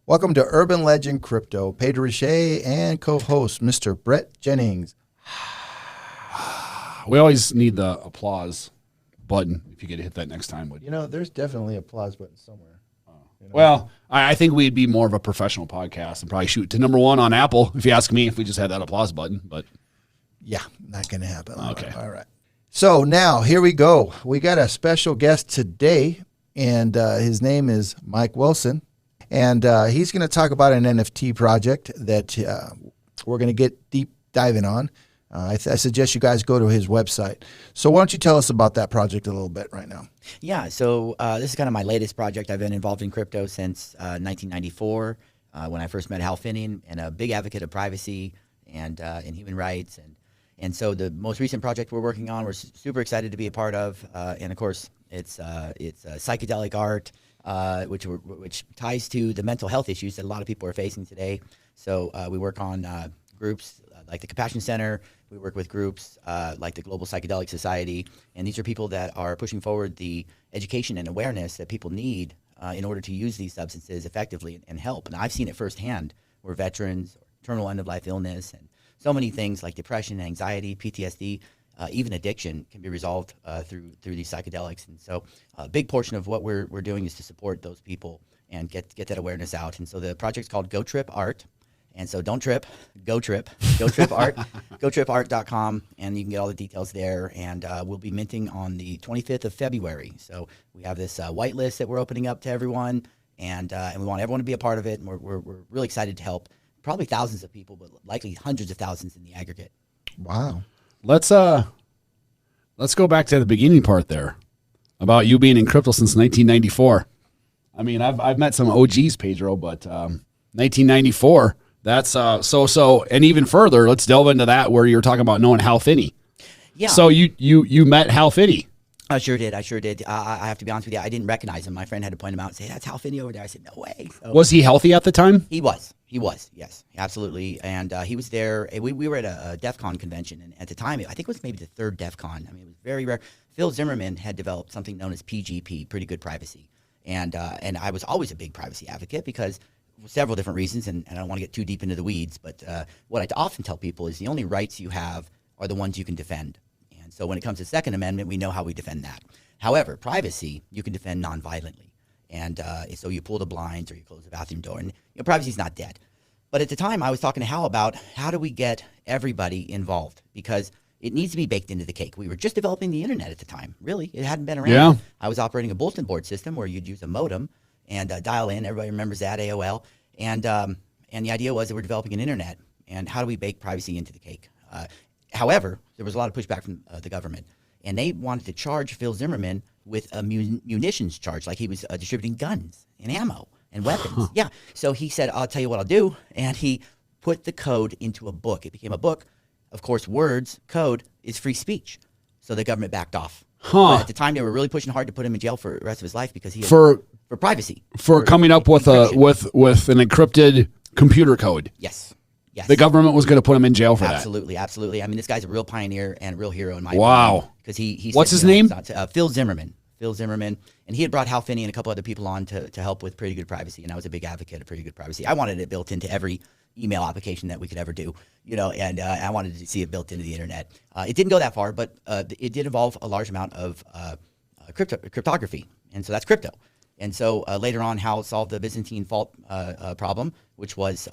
Welcome to Urban Legend Crypto. Pedro Riche and co-host Mr. Brett Jennings. We always need the applause button. If you could hit that next time. You know, there's definitely an applause button somewhere. You know? Well, I think we'd be more of a professional podcast and probably shoot to #1 on Apple, if you ask me, if we just had that applause button. But yeah, not going to happen. Okay. All right. So now here we go. We got a special guest today, and his name is Mike Wilson. And he's going to talk about an NFT project that we're going to get deep diving on. I suggest you guys go to his website. So why don't you tell us about that project a little bit right now? Yeah, so this is kind of my latest project. I've been involved in crypto since 1994 when I first met Hal Finney, and a big advocate of privacy and human rights. And so the most recent project we're working on, we're super excited to be a part of. And of course, it's psychedelic art, which ties to the mental health issues that a lot of people are facing today. So we work on groups like the Compassion Center. We work with groups like the Global Psychedelic Society, and these are people that are pushing forward the education and awareness that people need in order to use these substances effectively and help. And I've seen it firsthand where veterans, terminal end-of-life illness, and so many things like depression, anxiety, PTSD, even addiction can be resolved through these psychedelics. And so a big portion of what we're doing is to support those people and get that awareness out. And so the project's called Go Trip Art. And so don't trip, go trip art, gotripart.com, and you can get all the details there. And we'll be minting on the 25th of February. So we have this white list that we're opening up to everyone, and we want everyone to be a part of it. And we're really excited to help probably thousands of people, but likely hundreds of thousands in the aggregate. Wow. let's go back to the beginning part there about you being in crypto since 1994. I mean, I've met some OGs, Pedro, but 1994. That's so, and even further, let's delve into that where you're talking about knowing Hal Finney. Yeah. So you met Hal Finney. I sure did. I have to be honest with you. I didn't recognize him. My friend had to point him out and say, "That's Hal Finney over there." I said, "No way." So, Was he healthy at the time? He was. Yes, absolutely. And he was there. We were at a DEF CON convention, and at the time, I think it was maybe the third DEF CON. I mean, it was very rare. Phil Zimmerman had developed something known as PGP, Pretty Good Privacy, and I was always a big privacy advocate because several different reasons, and I don't want to get too deep into the weeds, but what I often tell people is the only rights you have are the ones you can defend. And so when it comes to Second Amendment, we know how we defend that. However, privacy, you can defend nonviolently. And so you pull the blinds or you close the bathroom door, and privacy is not dead. But at the time, I was talking to Hal about how do we get everybody involved, because it needs to be baked into the cake. We were just developing the internet at the time. Really, it hadn't been around. Yeah. I was operating a bulletin board system where you'd use a modem and dial in. Everybody remembers that, AOL. And the idea was that we're developing an internet, and how do we bake privacy into the cake? However, there was a lot of pushback from the government, and they wanted to charge Phil Zimmerman with a munitions charge, like he was distributing guns and ammo and weapons. Yeah. So he said, "I'll tell you what I'll do," and he put the code into a book. It became a book. Of course, code is free speech. So the government backed off. But at the time, they were really pushing hard to put him in jail for the rest of his life because he had, for privacy, for coming up with with an encrypted computer code. Yes. The government was going to put him in jail for Absolutely. I mean, this guy's a real pioneer and a real hero in my opinion. Because he What's his name? Phil Zimmerman. And he had brought Hal Finney and a couple other people on to help with Pretty Good Privacy, and I was a big advocate of Pretty Good Privacy. I wanted it built into every email application that we could ever do, and I wanted to see it built into the internet. It didn't go that far, but it did involve a large amount of cryptography, and so that's crypto. And so later on, Hal solved the Byzantine fault problem, which was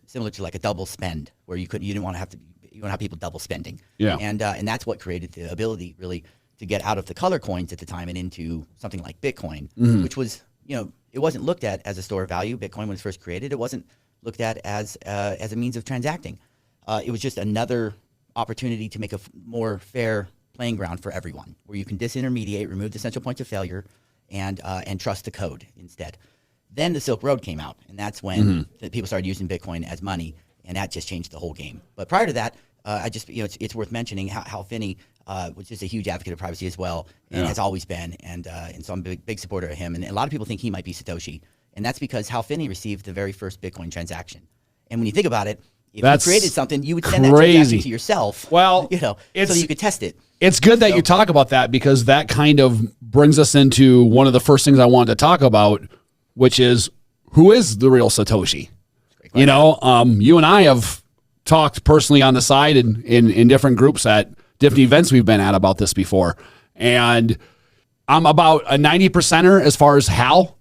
similar to like a double spend, where you didn't want to have people double spending. Yeah. And that's what created the ability really to get out of the color coins at the time and into something like Bitcoin, which was, it wasn't looked at as a store of value. Bitcoin, when it was first created, it wasn't looked at as a means of transacting. It was just another opportunity to make a more fair playing ground for everyone, where you can disintermediate, remove the central points of failure, and trust the code instead. Then the Silk Road came out, and that's when people started using Bitcoin as money, and that just changed the whole game. But prior to that, it's worth mentioning Hal Finney was just a huge advocate of privacy as well, and has always been, and so I'm a big supporter of him. And a lot of people think he might be Satoshi, and that's because Hal Finney received the very first Bitcoin transaction. And when you think about it, if you created something, you would send that transaction to yourself. Well, so you could test it. It's good that you talk about that, because that kind of brings us into one of the first things I wanted to talk about, which is who is the real Satoshi? You know, you and I have talked personally on the side and in different groups at different events we've been at about this before. And I'm about a 90%er as far as how.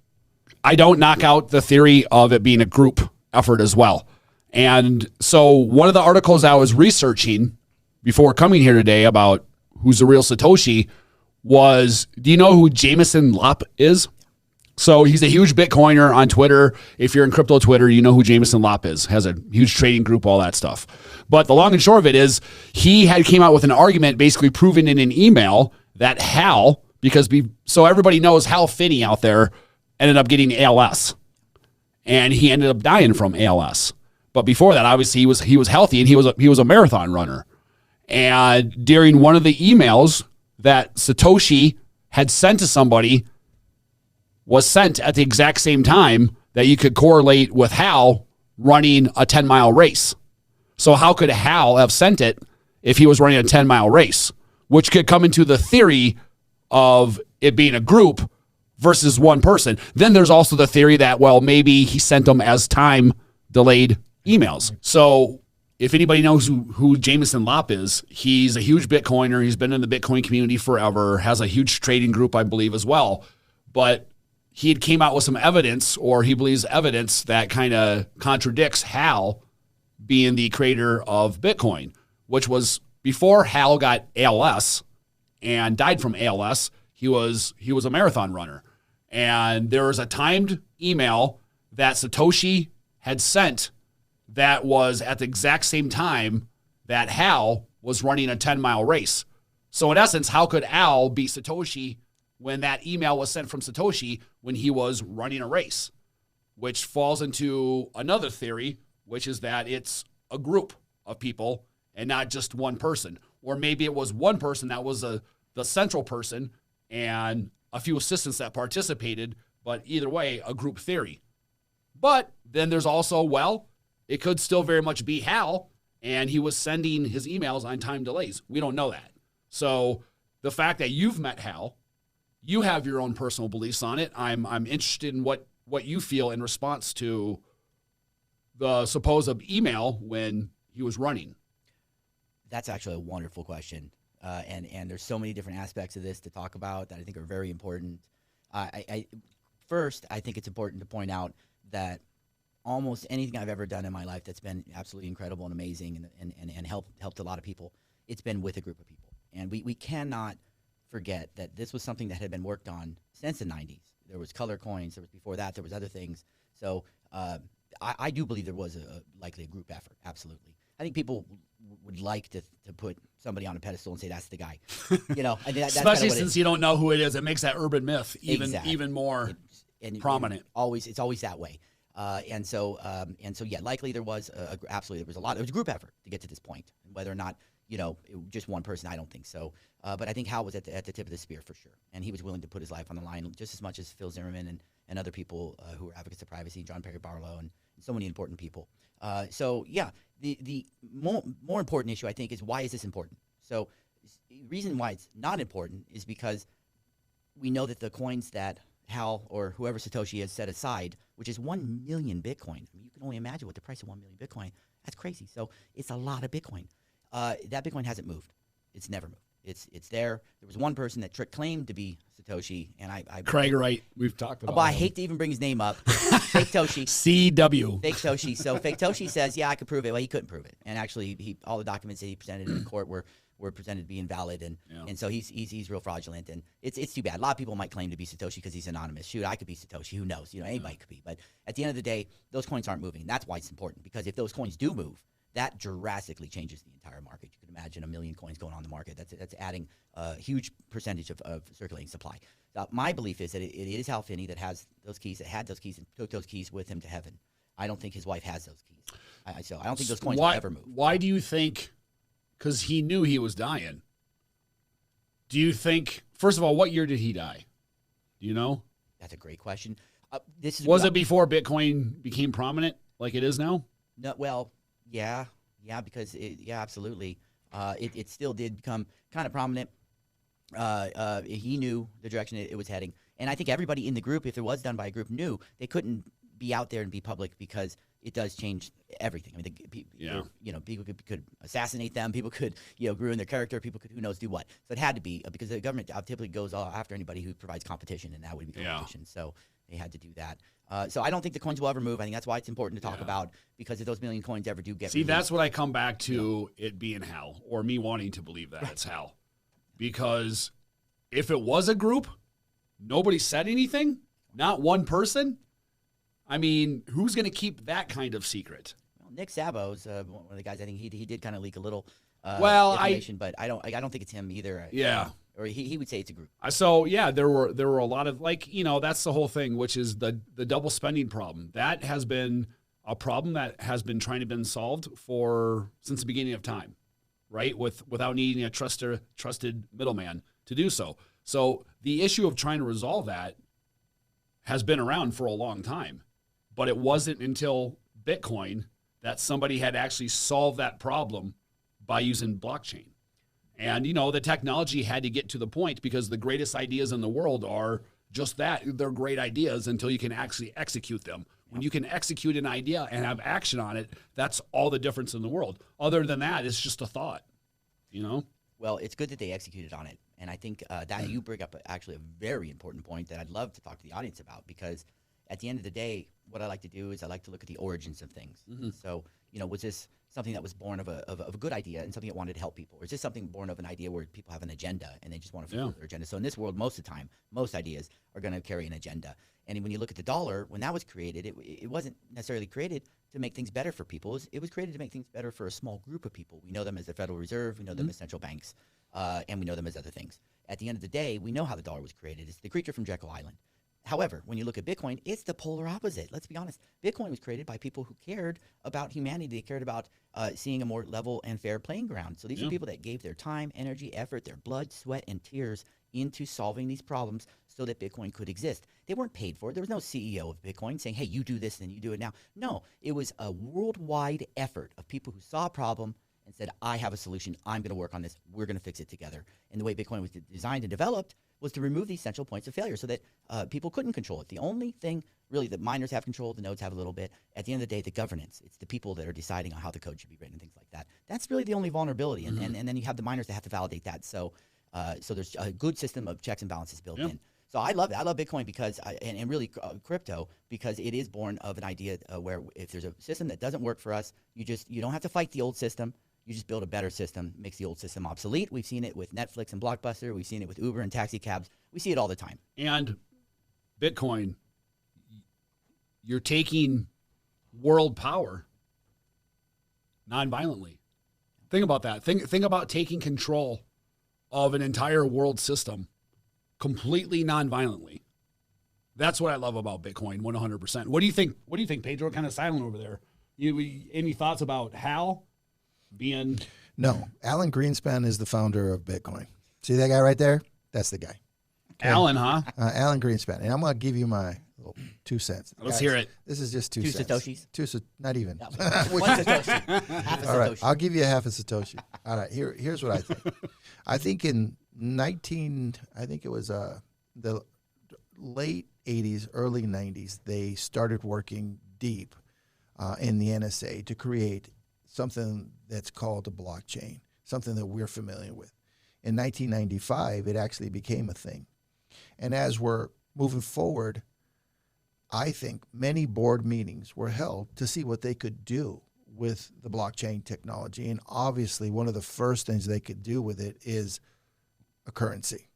I don't knock out the theory of it being a group effort as well. And so one of the articles I was researching before coming here today about who's the real Satoshi was, do you know who Jameson Lopp is? So he's a huge Bitcoiner on Twitter. If you're in crypto Twitter, you know who Jameson Lopp is. Has a huge trading group, all that stuff. But the long and short of it is he came out with an argument basically proving in an email that Hal, so everybody knows Hal Finney out there ended up getting ALS. And he ended up dying from ALS. But before that, obviously he was healthy and he was a marathon runner. And during one of the emails that Satoshi had sent to somebody was sent at the exact same time that you could correlate with Hal running a 10-mile race. So how could Hal have sent it if he was running a 10-mile race, which could come into the theory of it being a group versus one person. Then there's also the theory that, well, maybe he sent them as time-delayed emails. So if anybody knows who Jameson Lopp is, he's a huge Bitcoiner. He's been in the Bitcoin community forever, has a huge trading group, I believe, as well. But he had came out with some evidence, or he believes evidence, that kind of contradicts Hal being the creator of Bitcoin, which was before Hal got ALS and died from ALS, he was a marathon runner. And there was a timed email that Satoshi had sent that was at the exact same time that Hal was running a 10-mile race. So in essence, how could Al beat Satoshi when that email was sent from Satoshi when he was running a race? Which falls into another theory, which is that it's a group of people and not just one person. Or maybe it was one person that was the central person and a few assistants that participated, but either way, a group theory. But then there's also, well, it could still very much be Hal, and he was sending his emails on time delays. We don't know that. So the fact that you've met Hal, you have your own personal beliefs on it. I'm interested in what you feel in response to the supposed email when he was running. That's actually a wonderful question. And there's so many different aspects of this to talk about that I think are very important. First, I think it's important to point out that almost anything I've ever done in my life that's been absolutely incredible and amazing and helped a lot of people, it's been with a group of people. And we cannot forget that this was something that had been worked on since the 90s. There was color coins. There was before that. There was other things. So I do believe there was likely a group effort. Absolutely. I think people would like to put somebody on a pedestal and say that's the guy. You know, I mean, that's especially since you don't know who it is. It makes that urban myth even more prominent. It's always that way. And so yeah, likely there was absolutely there was a lot. It was a group effort to get to this point. Whether or not just one person, I don't think so. But I think Hal was at the tip of the spear for sure, and he was willing to put his life on the line just as much as Phil Zimmerman and other people who were advocates of privacy, John Perry Barlow, and so many important people. So yeah, the more important issue I think is, why is this important? So the reason why it's not important is because we know that the coins that Hal or whoever Satoshi has set aside, which is 1 million Bitcoin. I mean, you can only imagine what the price of 1 million Bitcoin. That's crazy. So it's a lot of Bitcoin. That Bitcoin hasn't moved. It's never moved. It's there. There was one person that claimed to be Satoshi, and I Craig Wright. We've talked about. But I hate to even bring his name up. Fake Toshi. CW. Fake Toshi. So Fake Toshi says, yeah, I could prove it. Well, he couldn't prove it, and actually, all the documents that he presented in court were presented to be invalid, and so he's real fraudulent, and it's too bad. A lot of people might claim to be Satoshi because he's anonymous. Shoot, I could be Satoshi. Who knows? Anybody could be. But at the end of the day, those coins aren't moving. That's why it's important, because if those coins do move, that drastically changes the entire market. You can imagine 1 million coins going on the market. That's adding a huge percentage of circulating supply. My belief is that it is Hal Finney that has those keys, that had those keys, and took those keys with him to heaven. I don't think his wife has those keys. So I don't think those coins will ever move. Why do you think? Because he knew he was dying. Do you think, first of all, what year did he die? Do you know? That's a great question. Was it before Bitcoin became prominent like it is now? No, well, yeah, because absolutely. It still did become kind of prominent. He knew the direction it was heading, and I think everybody in the group, if it was done by a group, knew they couldn't be out there and be public because it does change everything. I mean, people could assassinate them. People could, ruin their character. People could, who knows, do what. So it had to be because the government typically goes after anybody who provides competition, and that would be competition. So they had to do that. So I don't think the coins will ever move. I think that's why it's important to talk about, because if those million coins ever do get released, that's what I come back to it being hell, or me wanting to believe that it's hell. Because if it was a group, nobody said anything, not one person. I mean, who's going to keep that kind of secret? Well, Nick Szabo's one of the guys. I think he did kind of leak a little information, but I don't think it's him either. Yeah. Or he would say it's a group. So yeah, there were a lot of that's the whole thing, which is the double spending problem. That has been a problem that has been trying to been solved since the beginning of time, right? Without needing a trusted middleman to do so. So the issue of trying to resolve that has been around for a long time, but it wasn't until Bitcoin that somebody had actually solved that problem by using blockchain. And, the technology had to get to the point, because the greatest ideas in the world are just that. They're great ideas until you can actually execute them. When you can execute an idea and have action on it, that's all the difference in the world. Other than that, it's just a thought, Well, it's good that they executed on it. And I think that you bring up actually a very important point that I'd love to talk to the audience about, because at the end of the day, what I like to do is I like to look at the origins of things. Mm-hmm. So, was this something that was born of a good idea and something that wanted to help people? Or is this something born of an idea where people have an agenda and they just want to fulfill their agenda? So in this world, most of the time, most ideas are going to carry an agenda. And when you look at the dollar, when that was created, it wasn't necessarily created to make things better for people. It was created to make things better for a small group of people. We know them as the Federal Reserve. We know them as central banks. And we know them as other things. At the end of the day, we know how the dollar was created. It's the creature from Jekyll Island. However, when you look at Bitcoin, it's the polar opposite. Let's be honest. Bitcoin was created by people who cared about humanity. They cared about seeing a more level and fair playing ground. So these are people that gave their time, energy, effort, their blood, sweat, and tears into solving these problems so that Bitcoin could exist. They weren't paid for it. There was no CEO of Bitcoin saying, hey, you do this and you do it now. No, it was a worldwide effort of people who saw a problem and said, I have a solution. I'm going to work on this. We're going to fix it together. And the way Bitcoin was designed and developed was to remove these central points of failure so that people couldn't control it. The only thing really that miners have control, the nodes have a little bit. At the end of the day, the governance, it's the people that are deciding on how the code should be written and things like that. That's really the only vulnerability. And then you have the miners that have to validate that. So there's a good system of checks and balances built in. So I love it. I love Bitcoin because and really crypto, because it is born of an idea where if there's a system that doesn't work for us, you don't have to fight the old system. You just build a better system, makes the old system obsolete. We've seen it with Netflix and Blockbuster. We've seen it with Uber and taxi cabs. We see it all the time. And Bitcoin, you're taking world power non-violently. Think about that. Think about taking control of an entire world system completely non-violently. That's what I love about Bitcoin, 100%. What do you think? What do you think, Pedro? Kind of silent over there. Any thoughts about Hal being? No, Alan Greenspan is the founder of Bitcoin. See that guy right there? That's the guy. Okay. Alan, huh? Alan Greenspan. And I'm going to give you my little 2 cents. Let's hear it. This is just 2 2 cents. Satoshis? Not even. No, 1 Satoshi. Half a All right, Satoshi. I'll give you a half a Satoshi. All right, here's what I think. I think in it was the late 80s, early 90s, they started working deep in the NSA to create something that's called a blockchain, something that we're familiar with. In 1995, it actually became a thing. And as we're moving forward, I think many board meetings were held to see what they could do with the blockchain technology. And obviously, one of the first things they could do with it is a currency.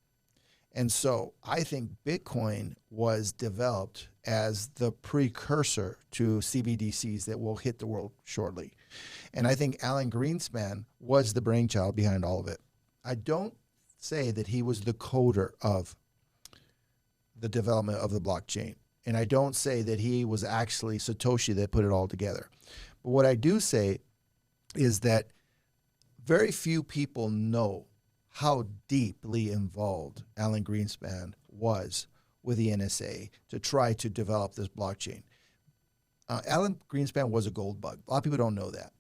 And so I think Bitcoin was developed as the precursor to CBDCs that will hit the world shortly. And I think Alan Greenspan was the brainchild behind all of it. I don't say that he was the coder of the development of the blockchain. And I don't say that he was actually Satoshi that put it all together. But what I do say is that very few people know how deeply involved Alan Greenspan was with the NSA to try to develop this blockchain. Alan Greenspan was a gold bug. A lot of people don't know that.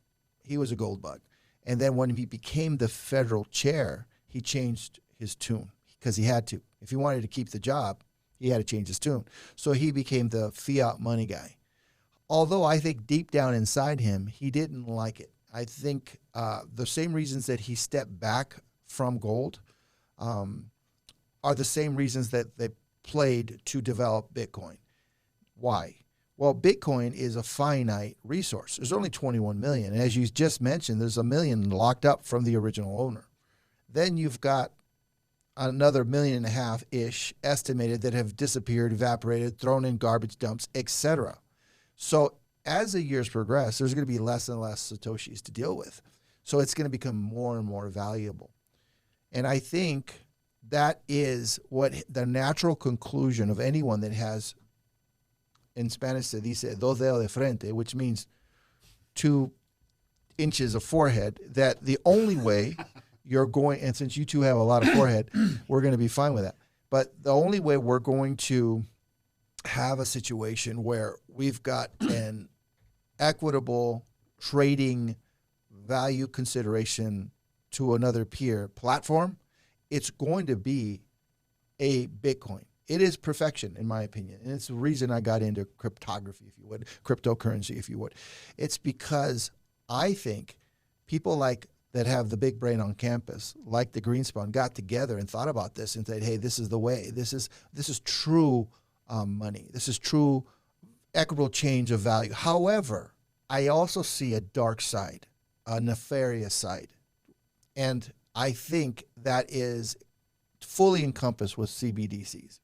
He was a gold bug. And then when he became the federal chair, he changed his tune because he had to. If he wanted to keep the job, he had to change his tune. So he became the fiat money guy. although I think deep down inside him, he didn't like it. I think the same reasons that he stepped back from gold are the same reasons that they played to develop Bitcoin. Why? Well, Bitcoin is a finite resource. There's only 21 million. And as you just mentioned, there's 1 million locked up from the original owner. Then you've got another 1.5 million-ish estimated that have disappeared, evaporated, thrown in garbage dumps, etc. So as the years progress, there's going to be less and less Satoshis to deal with. So it's going to become more and more valuable. And I think that is what the natural conclusion of anyone that has, in Spanish se dice dos dedos de frente, which means 2 inches of forehead, that the only way you're going, and since you two have a lot of forehead, we're going to be fine with that. But the only way we're going to have a situation where we've got an equitable trading value consideration to another peer platform, it's going to be a Bitcoin. It is perfection, in my opinion. And it's the reason I got into cryptography, if you would, cryptocurrency, if you would. It's because I think people like that have the big brain on campus, like the Greenspan, got together and thought about this and said, hey, this is the way. This is true money. This is true equitable change of value. However, I also see a dark side, a nefarious side. And I think that is fully encompassed with CBDCs.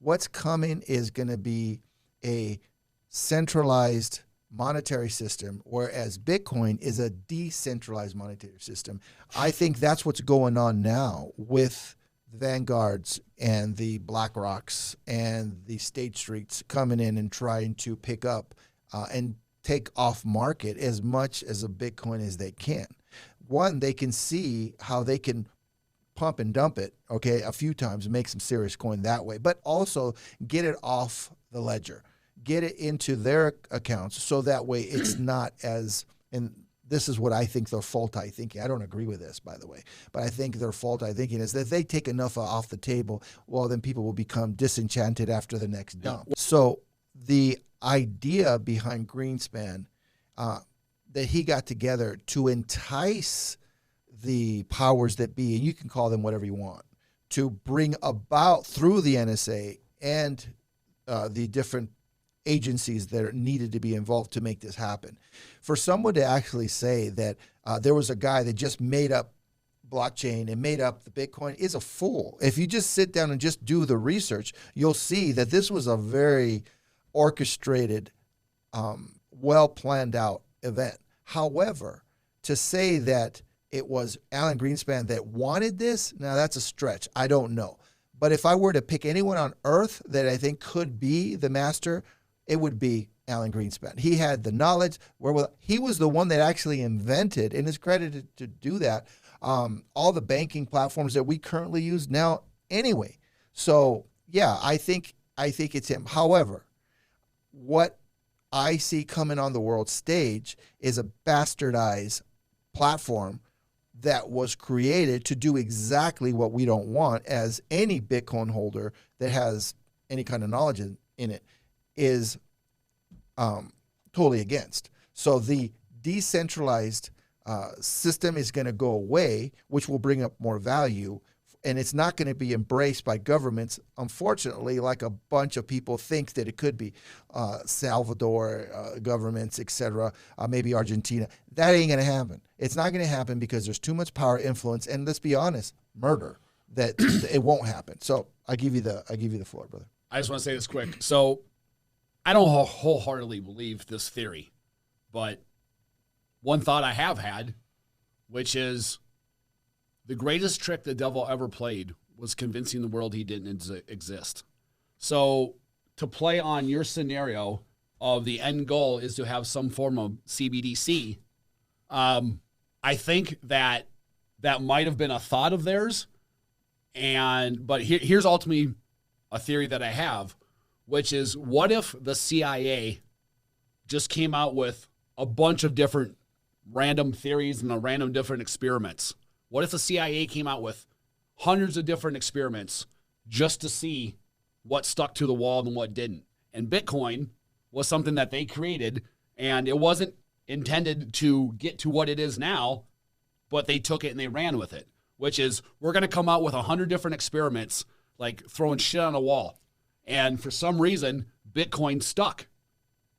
What's coming is going to be a centralized monetary system, whereas Bitcoin is a decentralized monetary system. I think that's what's going on now with the Vanguards and the BlackRocks and the State Streets coming in and trying to pick up and take off market as much as a Bitcoin as they can. One, they can see how they can pump and dump it, okay, a few times and make some serious coin that way, but also get it off the ledger, get it into their accounts so that way it's not as, and this is what I think their faulty thinking. I don't agree with this, by the way, but I think their faulty thinking is that if they take enough off the table, well, then people will become disenchanted after the next dump. So the idea behind Greenspan that he got together to entice the powers that be, and you can call them whatever you want, to bring about through the NSA and the different agencies that are needed to be involved to make this happen. For someone to actually say that there was a guy that just made up blockchain and made up the Bitcoin is a fool. If you just sit down and just do the research, you'll see that this was a very orchestrated, well planned out event. However, to say that it was Alan Greenspan that wanted this, now that's a stretch. I don't know. But if I were to pick anyone on earth that I think could be the master, it would be Alan Greenspan. He had the knowledge. He was the one that actually invented, and is credited to do that, all the banking platforms that we currently use now anyway. So, yeah, I think it's him. However, what I see coming on the world stage is a bastardized platform that was created to do exactly what we don't want, as any Bitcoin holder that has any kind of knowledge in it is totally against. So the decentralized system is going to go away, which will bring up more value, and it's not going to be embraced by governments, unfortunately, like a bunch of people think that it could be. Salvador governments, etc., maybe Argentina. That ain't going to happen. It's not going to happen because there's too much power, influence, and let's be honest, murder. That it won't happen. So I give you the floor, brother. I just want to say this quick. So I don't wholeheartedly believe this theory, but one thought I have had, which is the greatest trick the devil ever played was convincing the world he didn't exist. So to play on your scenario of the end goal is to have some form of CBDC, I think that might have been a thought of theirs. But here's ultimately a theory that I have, which is, what if the CIA just came out with a bunch of different random theories and random different experiments? What if the CIA came out with hundreds of different experiments just to see what stuck to the wall and what didn't? And Bitcoin was something that they created, and it wasn't intended to get to what it is now, but they took it and they ran with it, which is we're going to come out with 100 different experiments, like throwing shit on a wall. And for some reason, Bitcoin stuck.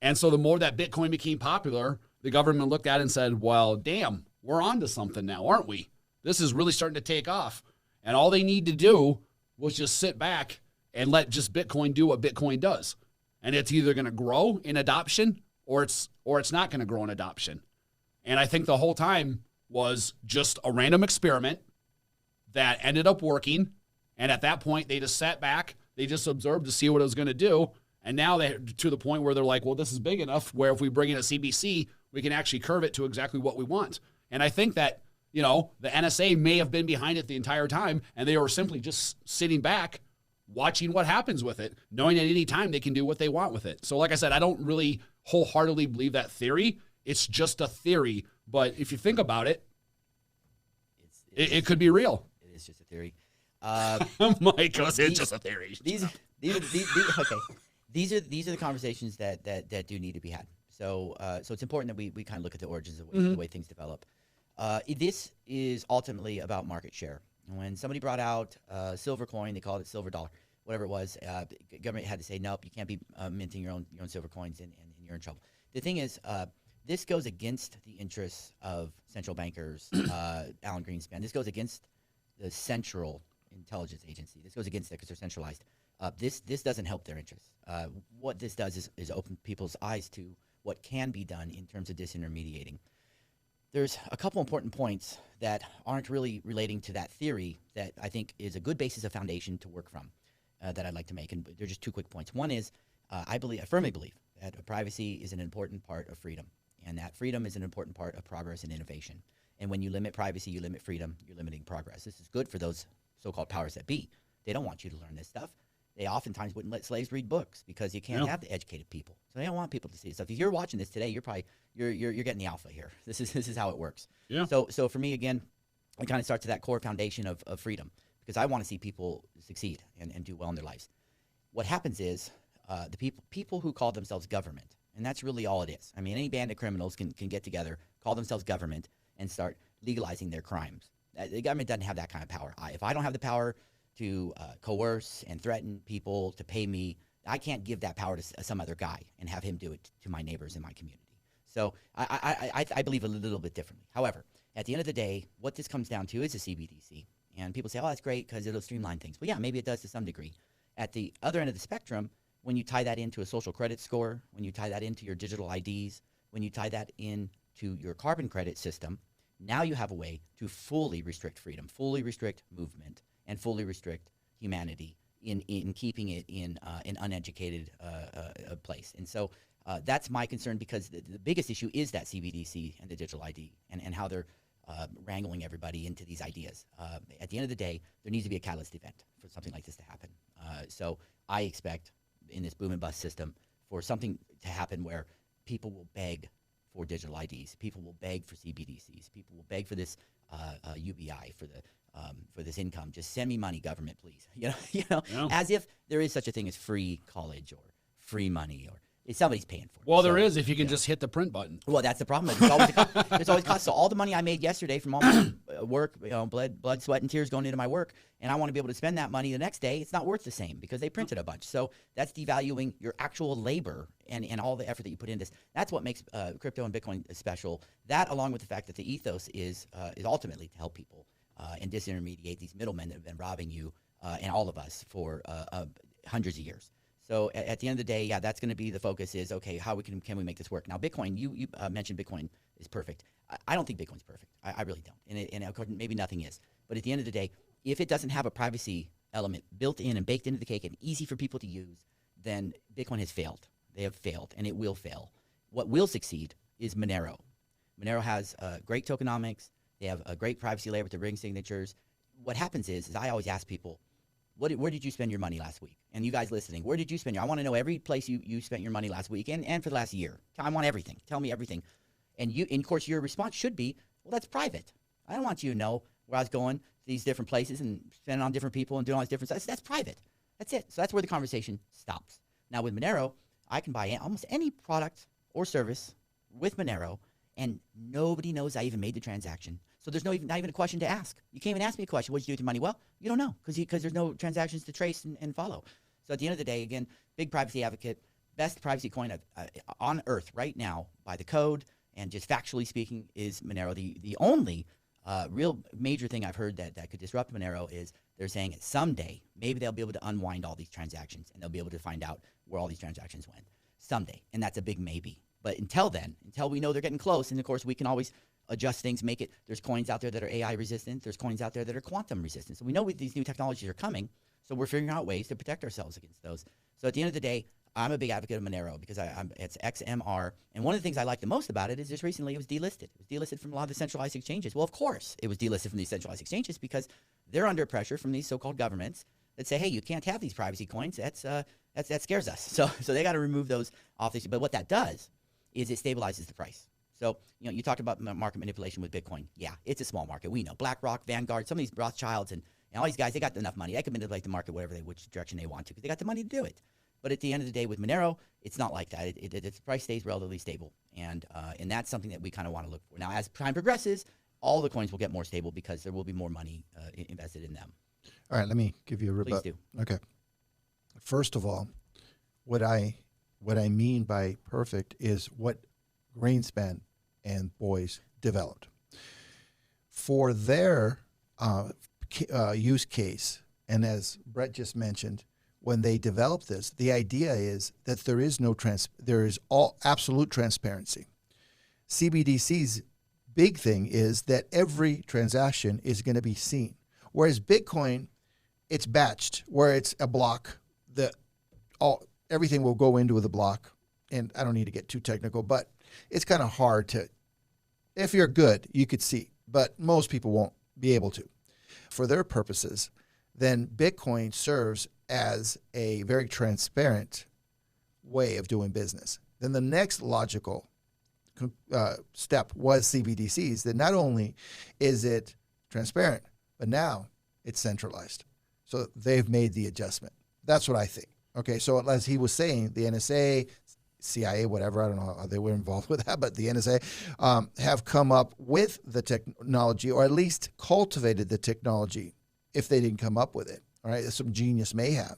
And so the more that Bitcoin became popular, the government looked at it and said, well, damn, we're on to something now, aren't we? This is really starting to take off. And all they need to do was just sit back and let just Bitcoin do what Bitcoin does. And it's either going to grow in adoption or it's not going to grow in adoption. And I think the whole time was just a random experiment that ended up working. And at that point, they just sat back. They just observed to see what it was going to do. And now they're to the point where they're like, well, this is big enough where if we bring in a CBC, we can actually curve it to exactly what we want. And I think that, the NSA may have been behind it the entire time, and they were simply just sitting back, watching what happens with it, knowing at any time they can do what they want with it. So like I said, I don't really wholeheartedly believe that theory. It's just a theory. But if you think about it, it could be real. It is just a theory. Mike goes, it's just a theory. These are the conversations that do need to be had. So it's important that we kind of look at the origins of the way things develop. This is ultimately about market share. When somebody brought out silver coin, they called it silver dollar, whatever it was. The government had to say, nope, you can't be minting your own silver coins, and you're in trouble. The thing is, this goes against the interests of central bankers, Alan Greenspan. This goes against the Central Intelligence Agency. This goes against that because they're centralized. This doesn't help their interests. What this does is open people's eyes to what can be done in terms of disintermediating. There's a couple important points that aren't really relating to that theory that I think is a good basis of foundation to work from that I'd like to make. And they're just 2 quick points. One is I firmly believe that privacy is an important part of freedom, and that freedom is an important part of progress and innovation. And when you limit privacy, you limit freedom, you're limiting progress. This is good for those so-called powers that be. They don't want you to learn this stuff. They oftentimes wouldn't let slaves read books because you can't have the educated people. So they don't want people to see stuff. If you're watching this today, you're probably you're getting the alpha here. This is how it works. Yeah. So for me, again, it kind of starts at that core foundation of freedom, because I want to see people succeed and do well in their lives. What happens is the people who call themselves government, and that's really all it is. I mean, any band of criminals can get together, call themselves government, and start legalizing their crimes. The government doesn't have that kind of power. If I don't have the power to coerce and threaten people to pay me, I can't give that power to some other guy and have him do it to my neighbors in my community. So I believe a little bit differently. However, at the end of the day, what this comes down to is a CBDC. And people say, oh, that's great because it'll streamline things. Well, yeah, maybe it does to some degree. At the other end of the spectrum, when you tie that into a social credit score, when you tie that into your digital IDs, when you tie that into your carbon credit system, now you have a way to fully restrict freedom, fully restrict movement, and fully restrict humanity in keeping it in an uneducated place. And so that's my concern, because the biggest issue is that CBDC and the digital ID and how they're wrangling everybody into these ideas. At the end of the day, there needs to be a catalyst event for something like this to happen. So I expect in this boom and bust system for something to happen where people will beg for digital IDs, people will beg for CBDCs, people will beg for this UBI, for this income. Just send me money, government, please. As if there is such a thing as free college or free money, or somebody's paying for it. Well, there is if you can just hit the print button. Well, that's the problem. There's always cost. So all the money I made yesterday from all my work, blood, sweat, and tears going into my work, and I want to be able to spend that money the next day, it's not worth the same because they printed a bunch. So that's devaluing your actual labor and all the effort that you put into this. That's what makes crypto and Bitcoin special. That, along with the fact that the ethos is ultimately to help people and disintermediate these middlemen that have been robbing you and all of us for hundreds of years. So at the end of the day, yeah, that's going to be the focus is, okay, how can we make this work? Now, Bitcoin, you mentioned Bitcoin is perfect. I don't think Bitcoin's perfect. I really don't. And of course, maybe nothing is. But at the end of the day, if it doesn't have a privacy element built in and baked into the cake and easy for people to use, then Bitcoin has failed. They have failed, and it will fail. What will succeed is Monero. Monero has great tokenomics. They have a great privacy layer with the ring signatures. What happens is I always ask people, where did you spend your money last week? And you guys listening, where did you spend I want to know every place you spent your money last week and for the last year. I want everything. Tell me everything. And of course, your response should be, well, that's private. I don't want you to know where I was going to these different places and spending on different people and doing all these different stuff. That's private. That's it. So that's where the conversation stops. Now with Monero, I can buy almost any product or service with Monero, and nobody knows I even made the transaction. So there's not even a question to ask. You can't even ask me a question. What did you do with your money? Well, you don't know because there's no transactions to trace and follow. So at the end of the day, again, big privacy advocate, best privacy coin on earth right now by the code and just factually speaking is Monero. The only real major thing I've heard that could disrupt Monero is they're saying someday maybe they'll be able to unwind all these transactions and they'll be able to find out where all these transactions went someday. And that's a big maybe. But until then, until we know they're getting close, and of course we can always adjust things, make it, there's coins out there that are AI resistant. There's coins out there that are quantum resistant. So we know these new technologies are coming. So we're figuring out ways to protect ourselves against those. So at the end of the day, I'm a big advocate of Monero because it's XMR. And one of the things I like the most about it is just recently it was delisted. It was delisted from a lot of the centralized exchanges. Well, of course it was delisted from these centralized exchanges because they're under pressure from these so-called governments that say, hey, you can't have these privacy coins. That scares us. So they got to remove those off this. But what that does is it stabilizes the price. So, you talked about market manipulation with Bitcoin. Yeah, it's a small market. We know BlackRock, Vanguard, some of these Rothschilds and all these guys, they got enough money. They can manipulate the market which direction they want to because they got the money to do it. But at the end of the day with Monero, it's not like that. Its price stays relatively stable. And that's something that we kind of want to look for. Now, as time progresses, all the coins will get more stable because there will be more money invested in them. All right, let me give you a rebuttal. Please do. Okay. First of all, what I mean by perfect is what Greenspan and Boys developed. For their use case, and as Brett just mentioned, when they developed this, the idea is that there is all absolute transparency. CBDC's big thing is that every transaction is going to be seen. Whereas Bitcoin, it's batched, where it's a block that everything will go into the block. And I don't need to get too technical, but it's kind of hard to, if you're good, you could see, but most people won't be able to. For their purposes, then Bitcoin serves as a very transparent way of doing business. Then the next logical step was CBDCs, that not only is it transparent, but now it's centralized. So they've made the adjustment. That's what I think. Okay, so as he was saying, the NSA, CIA, whatever, I don't know how they were involved with that, but the NSA have come up with the technology, or at least cultivated the technology, if they didn't come up with it. All right, some genius may have,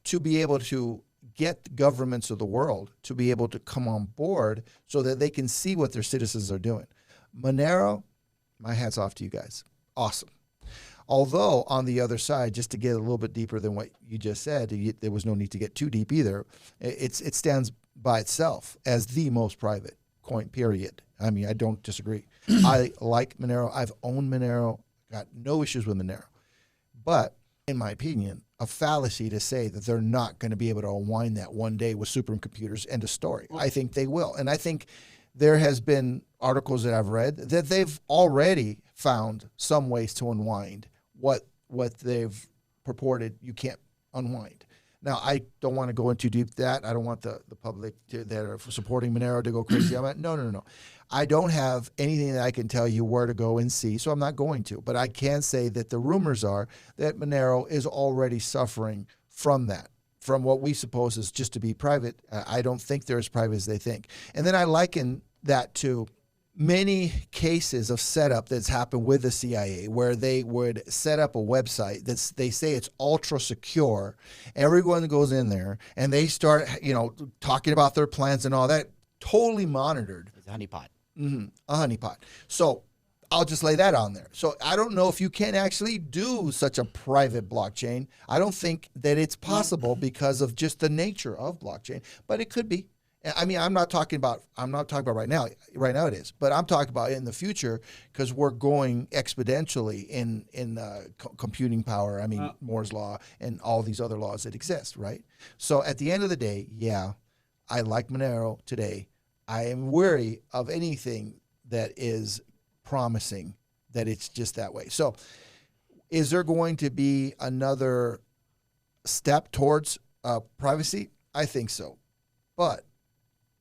to be able to get governments of the world to be able to come on board so that they can see what their citizens are doing. Monero, my hat's off to you guys. Awesome. Although on the other side, just to get a little bit deeper than what you just said, there was no need to get too deep either. It stands by itself as the most private coin, period. I mean, I don't disagree. I like Monero. I've owned Monero, got no issues with Monero. But in my opinion, a fallacy to say that they're not going to be able to unwind that one day with supercomputers. End of story. I think they will. And I think there has been articles that I've read that they've already found some ways to unwind what they've purported you can't unwind. Now, I don't want to go into deep that. I don't want the public that are supporting Monero to go crazy. No. I don't have anything that I can tell you where to go and see, so I'm not going to. But I can say that the rumors are that Monero is already suffering from that, from what we suppose is just to be private. I don't think they're as private as they think. And then I liken that to many cases of setup that's happened with the CIA, where they would set up a website that's, they say it's ultra secure. Everyone goes in there and they start, talking about their plans and all that, totally monitored. It's a honeypot. A honeypot. So I'll just lay that on there. So I don't know if you can actually do such a private blockchain. I don't think that it's possible because of just the nature of blockchain, but it could be. I mean, I'm not talking about right now. Right now it is, but I'm talking about in the future because we're going exponentially in computing power. I mean, Moore's law and all these other laws that exist, right? So at the end of the day, yeah, I like Monero today. I am wary of anything that is promising that it's just that way. So is there going to be another step towards privacy? I think so. But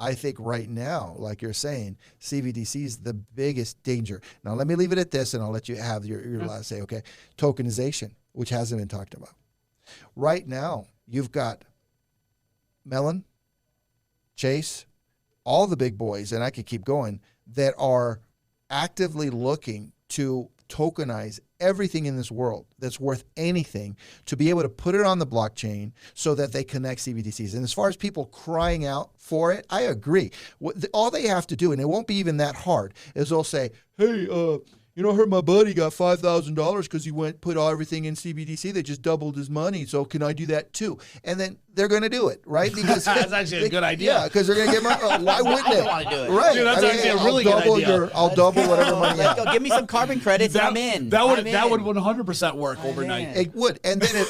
I think right now, like you're saying, CBDC is the biggest danger. Now, let me leave it at this, and I'll let you have your last say, okay? Tokenization, which hasn't been talked about. Right now, you've got Melon, Chase, all the big boys, and I could keep going, that are actively looking to tokenize everything in this world that's worth anything, to be able to put it on the blockchain so that they connect CBDCs. And as far as people crying out for it, I agree. All they have to do, and it won't be even that hard, is they'll say, hey, I heard my buddy got $5,000 because he put everything in CBDC. They just doubled his money. So can I do that too? And then they're going to do it, right? Because that's actually a good idea. Yeah, because they're going to get money. Why wouldn't they? want to do it. Right. Dude, that's actually a really good idea. I'll double whatever money. Let's go. Give me some carbon credits and I'm in. That would 100% work overnight. It would, and then it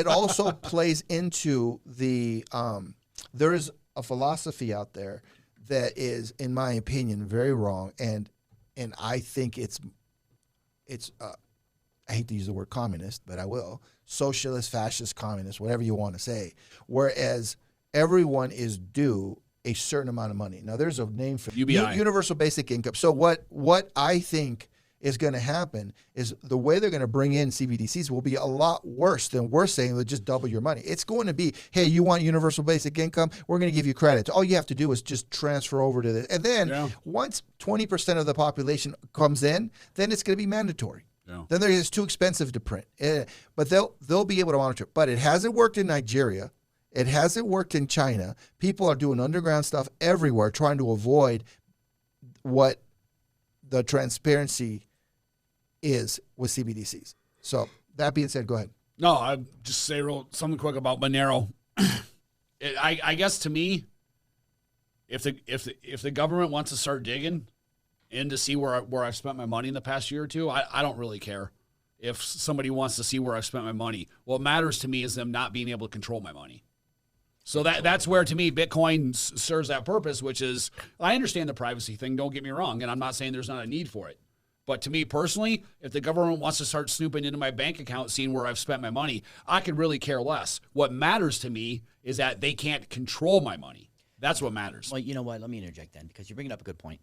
also plays into the. There is a philosophy out there that is, in my opinion, very wrong, and I think it's I hate to use the word communist, but I will. Socialist, fascist, communist, whatever you want to say. Whereas everyone is due a certain amount of money. Now, there's a name for UBI. Universal Basic Income. So what I think is going to happen is the way they're going to bring in CBDCs will be a lot worse than we're saying they'll just double your money. It's going to be, hey, you want universal basic income? We're going to give you credits. All you have to do is just transfer over to this. And then once 20% of the population comes in, then it's going to be mandatory. Yeah. Then it's too expensive to print. But they'll be able to monitor it. But it hasn't worked in Nigeria. It hasn't worked in China. People are doing underground stuff everywhere trying to avoid what the transparency is with CBDCs. So that being said, go ahead. No, I just say something quick about Monero. I guess to me, if the government wants to start digging in to see where I've spent my money in the past year or two, I don't really care. If somebody wants to see where I've spent my money, what matters to me is them not being able to control my money. So that's where, to me, Bitcoin serves that purpose, which is, I understand the privacy thing, don't get me wrong, and I'm not saying there's not a need for it. But to me personally, if the government wants to start snooping into my bank account, seeing where I've spent my money, I could really care less. What matters to me is that they can't control my money. That's what matters. Well, you know what? Let me interject then, because you're bringing up a good point.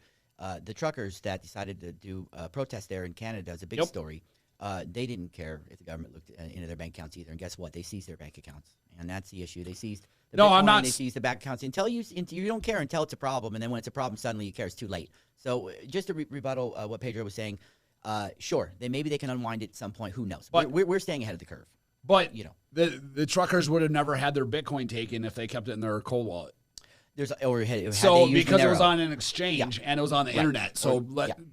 The truckers that decided to do a protest there in Canada is a big story. They didn't care if the government looked into their bank accounts either. And guess what? They seized their bank accounts. And that's the issue. They seized the Bitcoin, they seized the bank accounts. Until you don't care until it's a problem. And then when it's a problem, suddenly you care. It's too late. So just to rebuttal what Pedro was saying, sure, maybe they can unwind it at some point. Who knows? But we're staying ahead of the curve. But the truckers would have never had their Bitcoin taken if they kept it in their cold wallet. Because it was on an exchange and it was on the internet. So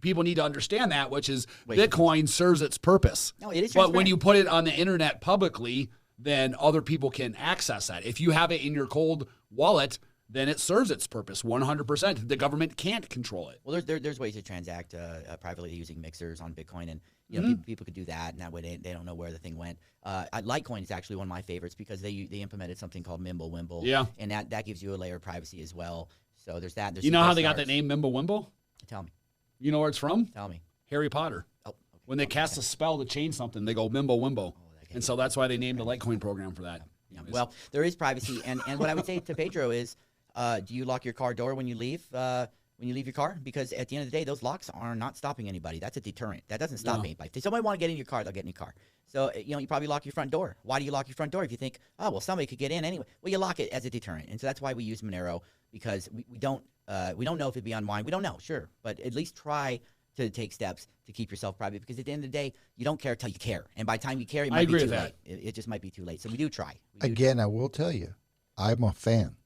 people need to understand that, which is Bitcoin serves its purpose. No, it is. But when you put it on the internet publicly, then other people can access that. If you have it in your cold wallet, then it serves its purpose 100%. The government can't control it. Well, there's ways to transact privately using mixers on Bitcoin, and people could do that, and that way they don't know where the thing went. Litecoin is actually one of my favorites because they implemented something called Mimblewimble, and that gives you a layer of privacy as well. So there's that. You know how they got that name Mimblewimble? Tell me. You know where it's from? Tell me. Harry Potter. Oh, okay. When they cast a spell to change something, they go Mimblewimble. And so that's why they named the Litecoin program for that. Yeah. Well, there is privacy, and what I would say to Pedro is, do you lock your car door when you leave? When you leave your car? Because at the end of the day, those locks are not stopping anybody. That's a deterrent. That doesn't stop anybody. If somebody want to get in your car, they'll get in your car. So you probably lock your front door. Why do you lock your front door? If you think, oh well, somebody could get in anyway. Well, you lock it as a deterrent, and so that's why we use Monero, because we don't know if it'd be unwind. We don't know, sure, but at least try to take steps to keep yourself private, because at the end of the day, you don't care till you care, and by the time you care, it might be too late. It just might be too late. So we do try. I will tell you, I'm a fan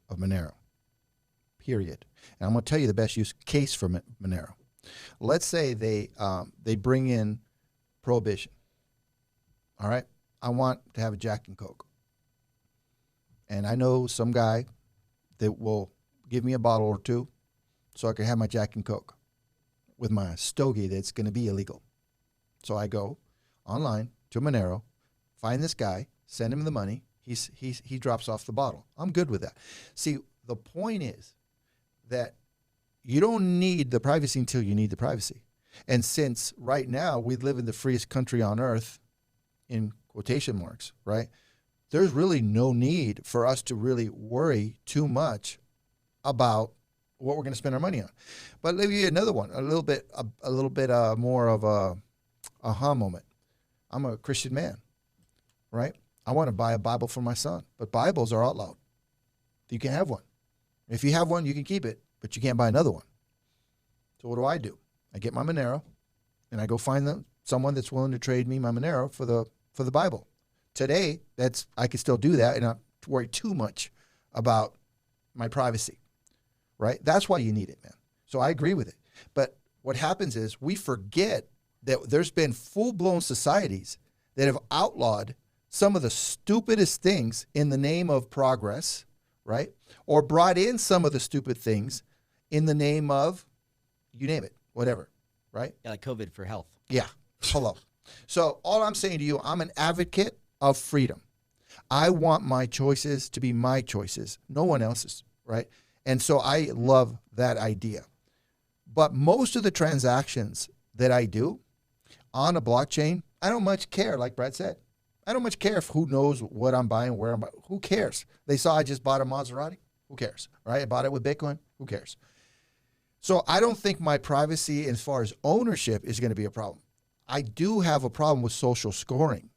of Monero. Period. And I'm going to tell you the best use case for Monero. Let's say they bring in prohibition. All right, I want to have a Jack and Coke, and I know some guy that will give me a bottle or two, so I can have my Jack and Coke with my stogie that's going to be illegal. So I go online to Monero, find this guy, send him the money. He drops off the bottle. I'm good with that. See, the point is that you don't need the privacy until you need the privacy. And since right now we live in the freest country on earth, in quotation marks, right? There's really no need for us to really worry too much about what we're going to spend our money on. But let me give you another one, a little bit more of a aha moment. I'm a Christian man, right? I want to buy a Bible for my son, but Bibles are outlawed. You can have one. If you have one, you can keep it, but you can't buy another one. So what do? I get my Monero, and I go find someone that's willing to trade me my Monero for the Bible. Today, I can still do that and not worry too much about my privacy, right? That's why you need it, man. So I agree with it. But what happens is we forget that there's been full-blown societies that have outlawed some of the stupidest things in the name of progress, right? Or brought in some of the stupid things in the name of, you name it, whatever, right? Yeah, like COVID for health. Yeah. Hello. So all I'm saying to you, I'm an advocate of freedom. I want my choices to be my choices, no one else's, right? And so I love that idea. But most of the transactions that I do on a blockchain, I don't much care, like Brad said. I don't much care if who knows what I'm buying, where I'm buying. Who cares? They saw I just bought a Maserati. Who cares, right? I bought it with Bitcoin. Who cares? So I don't think my privacy as far as ownership is going to be a problem. I do have a problem with social scoring.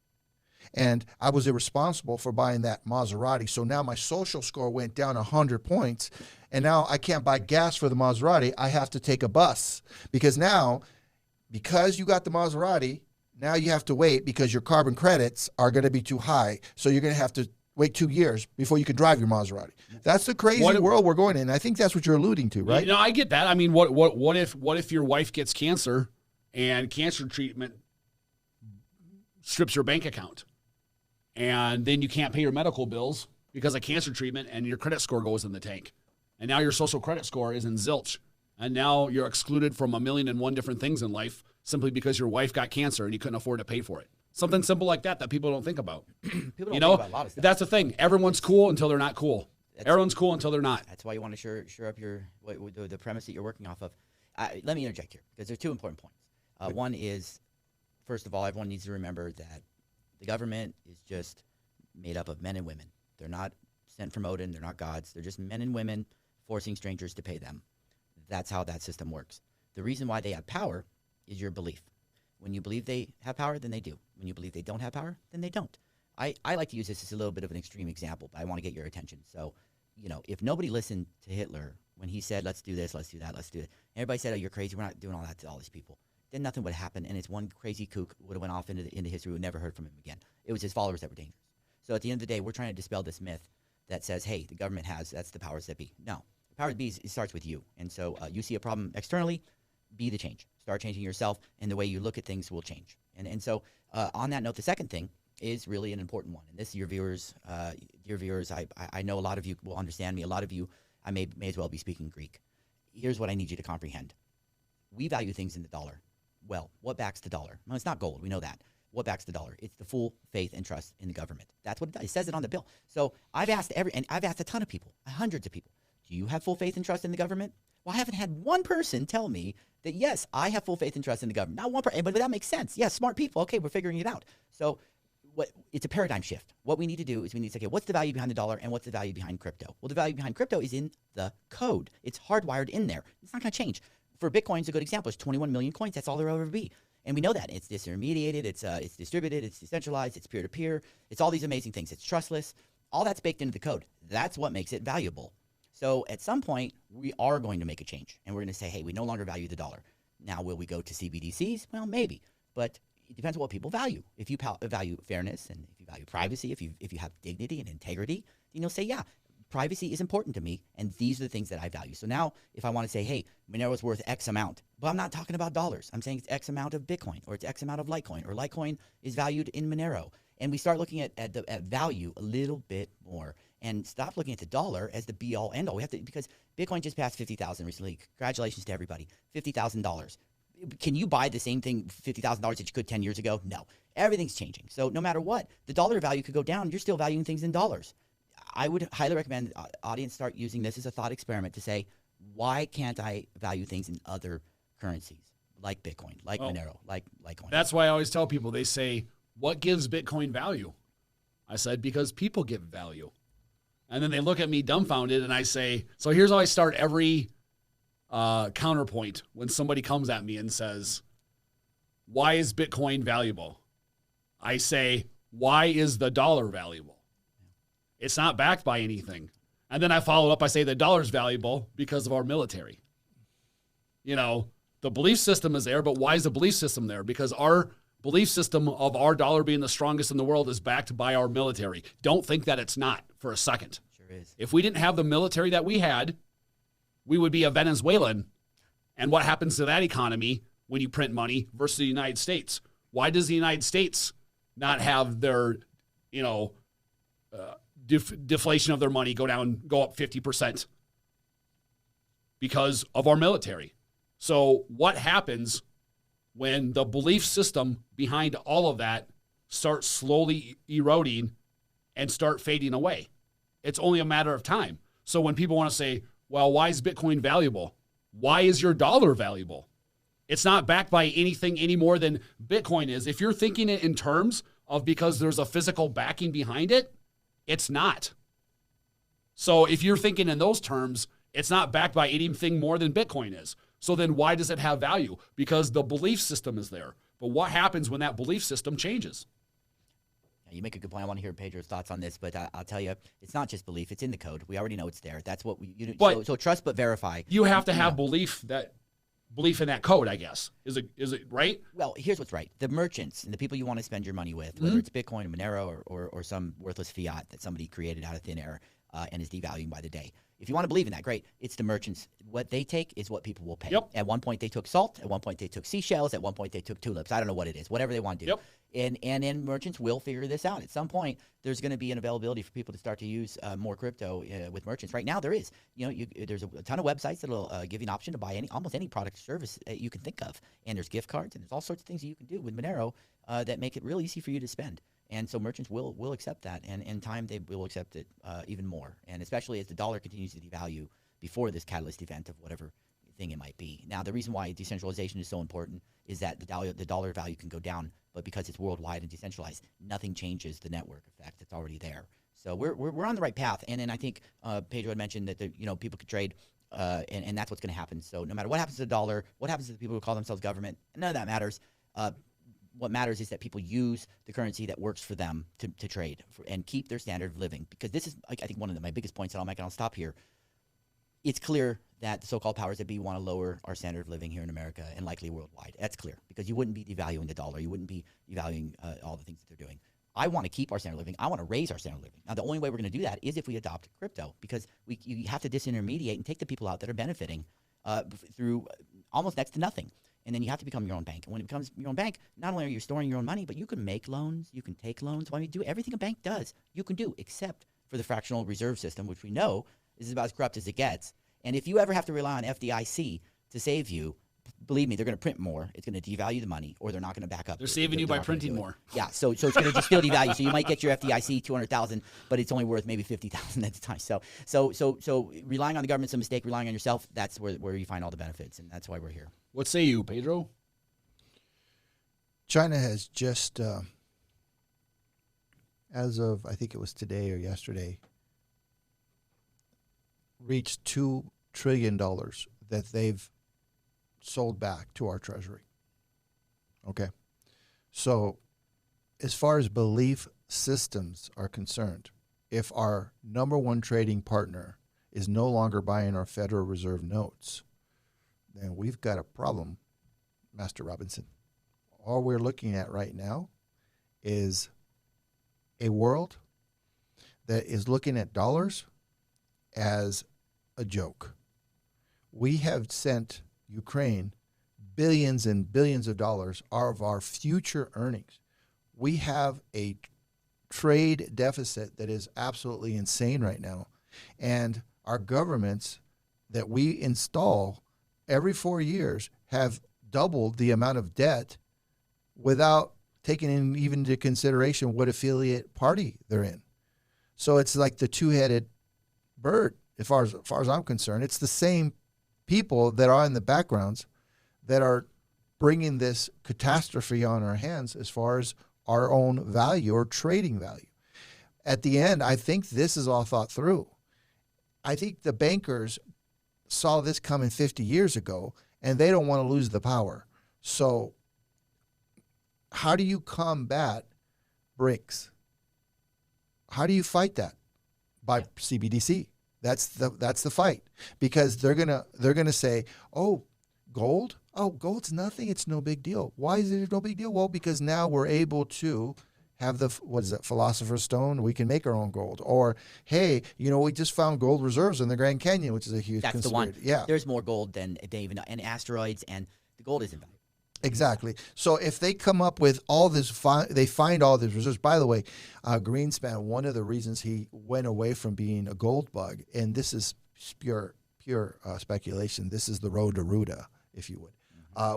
And I was irresponsible for buying that Maserati. So now my social score went down 100 points. And now I can't buy gas for the Maserati. I have to take a bus. Because you got the Maserati, now you have to wait because your carbon credits are going to be too high. So you're going to have to wait 2 years before you can drive your Maserati. That's the crazy world we're going in. I think that's what you're alluding to, right? I get that. I mean, what if your wife gets cancer and cancer treatment strips your bank account? And then you can't pay your medical bills because of cancer treatment, and your credit score goes in the tank. And now your social credit score is in zilch. And now you're excluded from 1,000,001 different things in life simply because your wife got cancer and you couldn't afford to pay for it. Something simple like that people don't think about. People don't think about a lot of stuff. That's the thing. Everyone's cool until they're not cool. Everyone's cool until they're not. That's why you want to sure up the premise that you're working off of. Let me interject here because there's two important points. One is, first of all, everyone needs to remember that the government is just made up of men and women. They're not sent from Odin. They're not gods. They're just men and women forcing strangers to pay them. That's how that system works. The reason why they have power is your belief. When you believe they have power, then they do. When you believe they don't have power, then they don't. I like to use this as a little bit of an extreme example, but I want to get your attention. So, if nobody listened to Hitler when he said, let's do this, let's do that, let's do it, everybody said, oh, you're crazy. We're not doing all that to all these people. Then nothing would happen, and it's one crazy kook would have went off into history. We never heard from him again. It was his followers that were dangerous. So at the end of the day, we're trying to dispel this myth that says, hey, the government that's the powers that be. No, the powers that be it starts with you. And so you see a problem externally, be the change. Start changing yourself, and the way you look at things will change. And so on that note, the second thing is really an important one. And this, your viewers, I know a lot of you will understand me. A lot of you, I may as well be speaking Greek. Here's what I need you to comprehend. We value things in the dollar. Well, what backs the dollar? Well, it's not gold. We know that. What backs the dollar? It's the full faith and trust in the government. That's what it does. It says it on the bill. So I've asked a ton of people, hundreds of people, do you have full faith and trust in the government? Well, I haven't had one person tell me that, yes, I have full faith and trust in the government. Not one person, but that makes sense. Yeah, smart people. Okay, we're figuring it out. So it's a paradigm shift. What we need to do is we need to say, okay, what's the value behind the dollar and what's the value behind crypto? Well, the value behind crypto is in the code. It's hardwired in there. It's not going to change. For Bitcoin, it's a good example. It's 21 million coins. That's all there will ever be. And we know that. It's disintermediated. It's distributed. It's decentralized. It's peer-to-peer. It's all these amazing things. It's trustless. All that's baked into the code. That's what makes it valuable. So at some point, we are going to make a change. And we're going to say, hey, we no longer value the dollar. Now, will we go to CBDCs? Well, maybe. But it depends on what people value. If you value fairness and if you value privacy, if you have dignity and integrity, then you'll say, yeah, privacy is important to me, and these are the things that I value. So now if I want to say, hey, Monero is worth X amount, but I'm not talking about dollars. I'm saying it's X amount of Bitcoin, or it's X amount of Litecoin, or Litecoin is valued in Monero. And we start looking at value a little bit more and stop looking at the dollar as the be all end all. We have to, because Bitcoin just passed 50,000 recently. Congratulations to everybody. $50,000. Can you buy the same thing, $50,000 that you could 10 years ago? No. Everything's changing. So no matter what, the dollar value could go down. You're still valuing things in dollars. I would highly recommend the audience start using this as a thought experiment to say, why can't I value things in other currencies like Bitcoin, like Monero, like Litecoin? That's why I always tell people, they say, what gives Bitcoin value? I said, because people give value. And then they look at me dumbfounded and I say, so here's how I start every counterpoint when somebody comes at me and says, why is Bitcoin valuable? I say, why is the dollar valuable? It's not backed by anything. And then I follow up, I say the dollar's valuable because of our military. You know, the belief system is there, but why is the belief system there? Because our belief system of our dollar being the strongest in the world is backed by our military. Don't think that it's not for a second. Sure is. If we didn't have the military that we had, we would be a Venezuelan. And what happens to that economy when you print money versus the United States? Why does the United States not have their, deflation of their money go up 50%? Because of our military. So what happens when the belief system behind all of that starts slowly eroding and start fading away? It's only a matter of time. So when people want to say, well, why is Bitcoin valuable? Why is your dollar valuable? It's not backed by anything any more than Bitcoin is. If you're thinking it in terms of because there's a physical backing behind it, it's not. So if you're thinking in those terms, it's not backed by anything more than Bitcoin is. So then why does it have value? Because the belief system is there. But what happens when that belief system changes? You make a good point. I want to hear Pedro's thoughts on this, but I'll tell you, it's not just belief. It's in the code. We already know it's there. That's what we. So trust but verify. You have to have belief in that code, I guess. Is it right? Well, here's what's right. The merchants and the people you want to spend your money with, whether it's Bitcoin, Monero, or some worthless fiat that somebody created out of thin air and is devaluing by the day. If you want to believe in that, great. It's the merchants. What they take is what people will pay. Yep. At one point, they took salt. At one point, they took seashells. At one point, they took tulips. I don't know what it is. Whatever they want to do. Yep. And merchants will figure this out. At some point, there's going to be an availability for people to start to use more crypto with merchants. Right now, there is. There's a ton of websites that'll give you an option to buy almost any product or service you can think of. And there's gift cards and there's all sorts of things that you can do with Monero that make it real easy for you to spend. And so merchants will accept that, and in time they will accept it even more. And especially as the dollar continues to devalue before this catalyst event of whatever thing it might be. Now, the reason why decentralization is so important is that the dollar value can go down, but because it's worldwide and decentralized, nothing changes the network effect that's already there. So we're on the right path. And then I think Pedro had mentioned that people could trade, and that's what's going to happen. So no matter what happens to the dollar, what happens to the people who call themselves government, none of that matters. What matters is that people use the currency that works for them to trade and keep their standard of living. Because this is, I think, one of my biggest points that I'll make, and I'll stop here. It's clear that the so-called powers that be want to lower our standard of living here in America and likely worldwide. That's clear because you wouldn't be devaluing the dollar. You wouldn't be devaluing all the things that they're doing. I want to keep our standard of living. I want to raise our standard of living. Now, the only way we're going to do that is if we adopt crypto because you have to disintermediate and take the people out that are benefiting through almost next to nothing. And then you have to become your own bank. And when it becomes your own bank, not only are you storing your own money, but you can make loans, you can take loans. Why do you do everything a bank does? You can do, except for the fractional reserve system, which we know is about as corrupt as it gets. And if you ever have to rely on FDIC to save you, believe me, they're going to print more. It's going to devalue the money, or they're not going to back up. They're saving you by printing more. Yeah, so it's going to just still devalue. So you might get your FDIC $200,000, but it's only worth maybe $50,000 at the time. So relying on the government's a mistake. Relying on yourself, that's where you find all the benefits, and that's why we're here. What say you, Pedro? China has just, as of I think it was today or yesterday, reached $2 trillion that they've sold back to our treasury. Okay. So as far as belief systems are concerned, if our number one trading partner is no longer buying our Federal Reserve notes, then we've got a problem, Master Robinson. All we're looking at right now is a world that is looking at dollars as a joke. We have sent Ukraine billions and billions of dollars of our future earnings. We have a trade deficit that is absolutely insane right now. And our governments that we install every 4 years have doubled the amount of debt without taking in even into consideration what affiliate party they're in. So it's like the two-headed bird, as far as I'm concerned. It's the same people that are in the backgrounds that are bringing this catastrophe on our hands as far as our own value or trading value. At the end, I think this is all thought through. I think the bankers saw this coming 50 years ago, and they don't want to lose the power. So how do you combat BRICS? How do you fight that? By CBDC. That's the fight, because they're gonna say, oh, gold? Oh, gold's nothing. It's no big deal. Why is it no big deal? Well, because now we're able to have the, what is it, Philosopher's Stone? We can make our own gold. Or, hey, we just found gold reserves in the Grand Canyon, which is a huge. That's the one. Yeah, there's more gold than they even know, and asteroids, and the gold isn't valuable. Exactly. So if they come up with all this, they find all these reserves. By the way, Greenspan, one of the reasons he went away from being a gold bug, and this is pure speculation, this is the road to Ruta, if you would,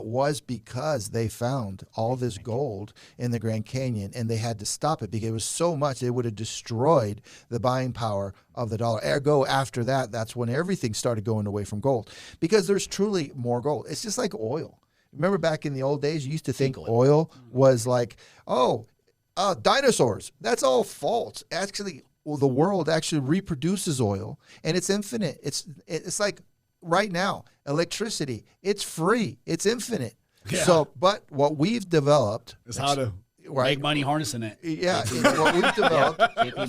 was because they found all this gold in the Grand Canyon, and they had to stop it because it was so much it would have destroyed the buying power of the dollar. Ergo, after that, that's when everything started going away from gold, because there's truly more gold. It's just like oil. Remember back in the old days, you used to think oil was like, dinosaurs. That's all false. Actually, the world actually reproduces oil, and it's infinite. It's like right now, electricity. It's free. It's infinite. Yeah. So, but what we've developed is how to make money harnessing it. Yeah, what we've developed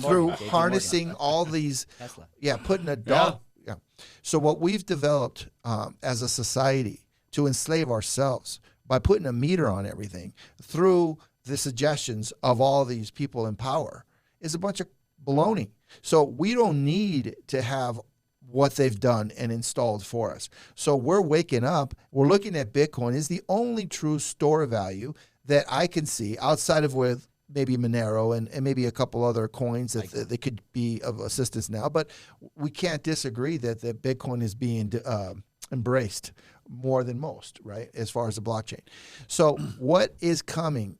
through JP harnessing all these, Tesla. putting a dog. Yeah. So what we've developed as a society to enslave ourselves by putting a meter on everything through the suggestions of all these people in power is a bunch of baloney. So we don't need to have what they've done and installed for us. So we're waking up, we're looking at Bitcoin is the only true store of value that I can see outside of with maybe Monero and maybe a couple other coins that they could be of assistance now. But we can't disagree that Bitcoin is being embraced more than most, right, as far as the blockchain. So what is coming,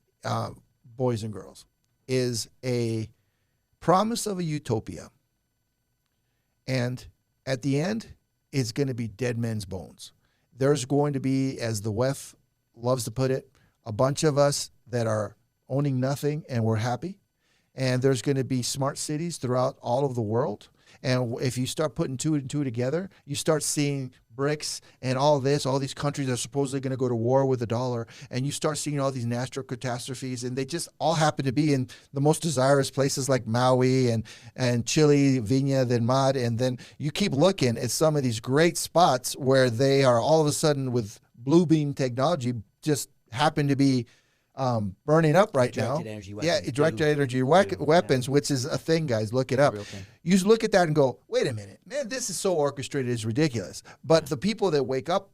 boys and girls, is a promise of a utopia. And at the end, it's going to be dead men's bones. There's going to be, as the WEF loves to put it, a bunch of us that are owning nothing and we're happy. And there's going to be smart cities throughout all of the world. And if you start putting two and two together, you start seeing BRICS and all these countries that are supposedly going to go to war with the dollar. And you start seeing all these natural catastrophes, and they just all happen to be in the most desirous places like Maui and Chile, Viña del Mar. And then you keep looking at some of these great spots where they are all of a sudden with blue beam technology just happen to be burning up right now. Energy weapons. Yeah, directed energy weapons, which is a thing, guys. Look it up. You look at that and go, wait a minute, man, this is so orchestrated, it's ridiculous. But the people that wake up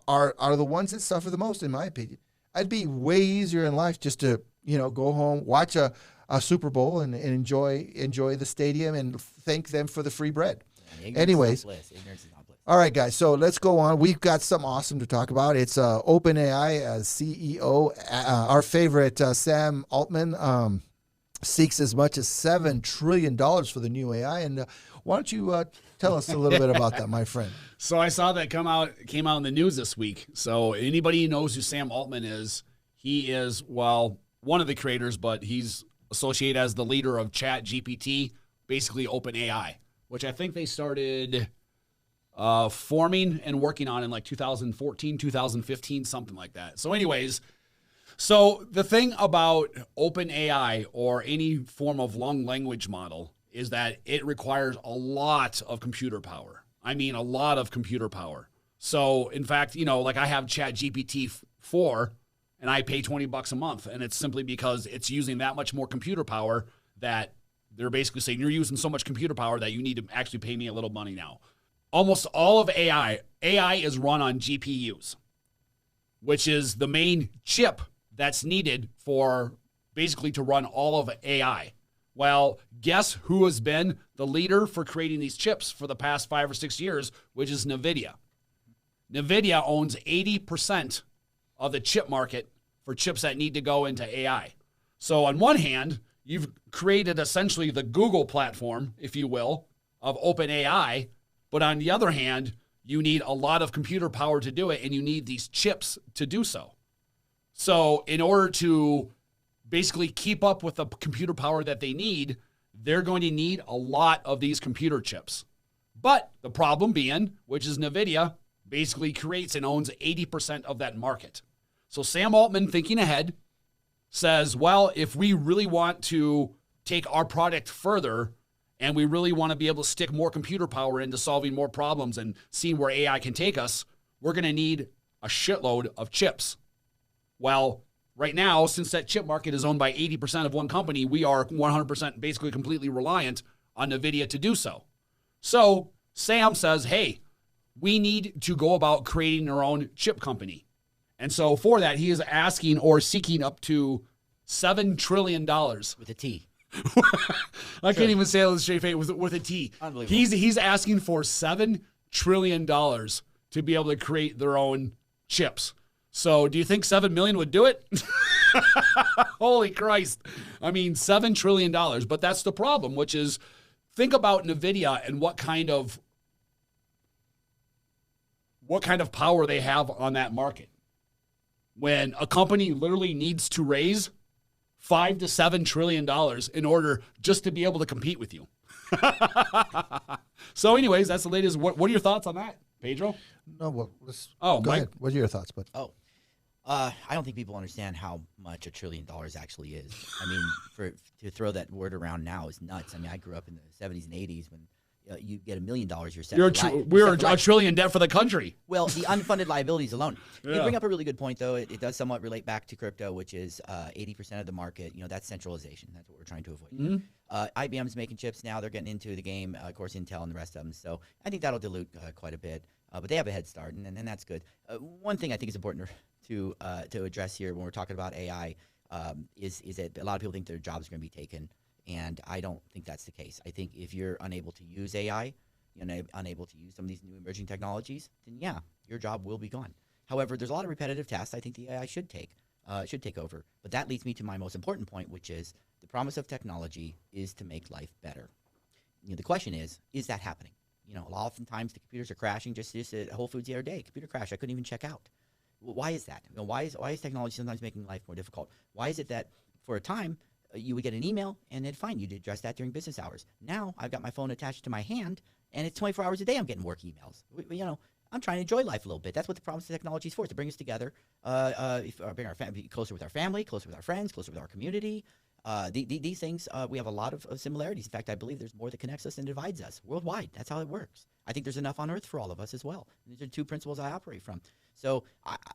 are the ones that suffer the most, in my opinion. It'd be way easier in life just to, go home, watch a Super Bowl and enjoy the stadium and thank them for the free bread. Anyways. Ignorance is not bliss. All right, guys. So let's go on. We've got something awesome to talk about. It's OpenAI CEO, our favorite Sam Altman, seeks as much as $7 trillion for the new AI. And why don't you tell us a little bit about that, my friend? So I saw that came out in the news this week. So anybody who knows who Sam Altman is, he is, well, one of the creators, but he's associated as the leader of ChatGPT, basically OpenAI, which I think they started forming and working on in like 2014, 2015, something like that. So anyways, so the thing about OpenAI or any form of long language model is that it requires a lot of computer power. I mean, a lot of computer power. So in fact, like I have ChatGPT 4 and I pay $20 a month, and it's simply because it's using that much more computer power that they're basically saying you're using so much computer power that you need to actually pay me a little money now. Almost all of AI is run on GPUs, which is the main chip that's needed for basically to run all of AI. Well, guess who has been the leader for creating these chips for the past 5 or 6 years, which is NVIDIA. NVIDIA owns 80% of the chip market for chips that need to go into AI. So on one hand, you've created essentially the Google platform, if you will, of OpenAI. But on the other hand, you need a lot of computer power to do it, and you need these chips to do so. So in order to basically keep up with the computer power that they need, they're going to need a lot of these computer chips. But the problem being, which is NVIDIA, basically creates and owns 80% of that market. So Sam Altman, thinking ahead, says, well, if we really want to take our product further and we really want to be able to stick more computer power into solving more problems and seeing where AI can take us, we're going to need a shitload of chips. Well, right now, since that chip market is owned by 80% of one company, we are 100% basically completely reliant on NVIDIA to do so. So Sam says, hey, we need to go about creating our own chip company. And so for that, he is asking or seeking up to $7 trillion. With a T. I can't even say it with a T. Unbelievable. He's asking for $7 trillion to be able to create their own chips. So do you think 7 million would do it? Holy Christ. I mean, $7 trillion. But that's the problem, which is think about NVIDIA and what kind of power they have on that market. When a company literally needs to raise $5 to $7 trillion in order just to be able to compete with you. So anyways, that's the latest. What are your thoughts on that, Pedro? No, well, let's Oh, go Mike. ahead. What are your thoughts, bud? I don't think people understand how much $1 trillion actually is. I mean, to throw that word around now is nuts. I mean, I grew up in the 70s and 80s when you get $1 million, you're set. We're a trillion debt for the country. Well, the unfunded liabilities alone. Yeah. You bring up a really good point, though. It does somewhat relate back to crypto, which is 80% of the market. That's centralization. That's what we're trying to avoid. Mm-hmm. IBM's making chips now. They're getting into the game. Of course, Intel and the rest of them. So I think that'll dilute quite a bit. But they have a head start, and that's good. One thing I think is important to address here when we're talking about AI is that a lot of people think their jobs are going to be taken. And I don't think that's the case. I think if you're unable to use AI, unable to use some of these new emerging technologies, then yeah, your job will be gone. However, there's a lot of repetitive tasks I think the AI should take over. But that leads me to my most important point, which is the promise of technology is to make life better. The question is that happening? Oftentimes the computers are crashing. Just at Whole Foods the other day, computer crash. I couldn't even check out. Well, why is that? Why is technology sometimes making life more difficult? Why is it that for a time you would get an email and then fine, you'd address that during business hours. Now I've got my phone attached to my hand and it's 24 hours a day I'm getting work emails. I'm trying to enjoy life a little bit. That's what the promise of technology is for, to bring us together, bring our family closer with our family, closer with our friends, closer with our community. These things, we have a lot of similarities. In fact, I believe there's more that connects us than divides us worldwide. That's how it works. I think there's enough on earth for all of us as well. These are two principles I operate from. So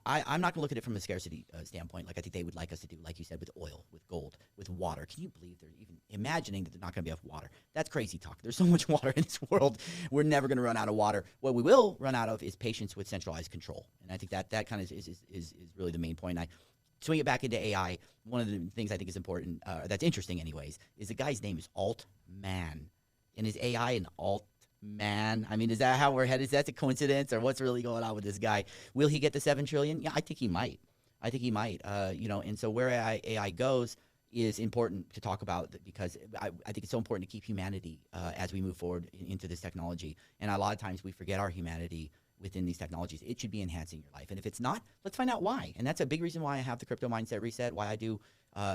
I'm not going to look at it from a scarcity standpoint, like I think they would like us to do, like you said, with oil, with gold, with water. Can you believe they're even imagining that they're not going to be enough water? That's crazy talk. There's so much water in this world. We're never going to run out of water. What we will run out of is patience with centralized control. And I think that kind of is really the main point. I swing it back into AI. One of the things I think is important, that's interesting anyways, is the guy's name is Altman. And is AI an Altman? I mean, is that how we're headed? Is that a coincidence, or what's really going on with this guy? Will he get the $7 trillion? Yeah, I think he might. And so where AI goes is important to talk about, because I think it's so important to keep humanity as we move forward into this technology. And a lot of times we forget our humanity within these technologies. It should be enhancing your life. And if it's not, let's find out why. And that's a big reason why I have the Crypto Mindset Reset, why I do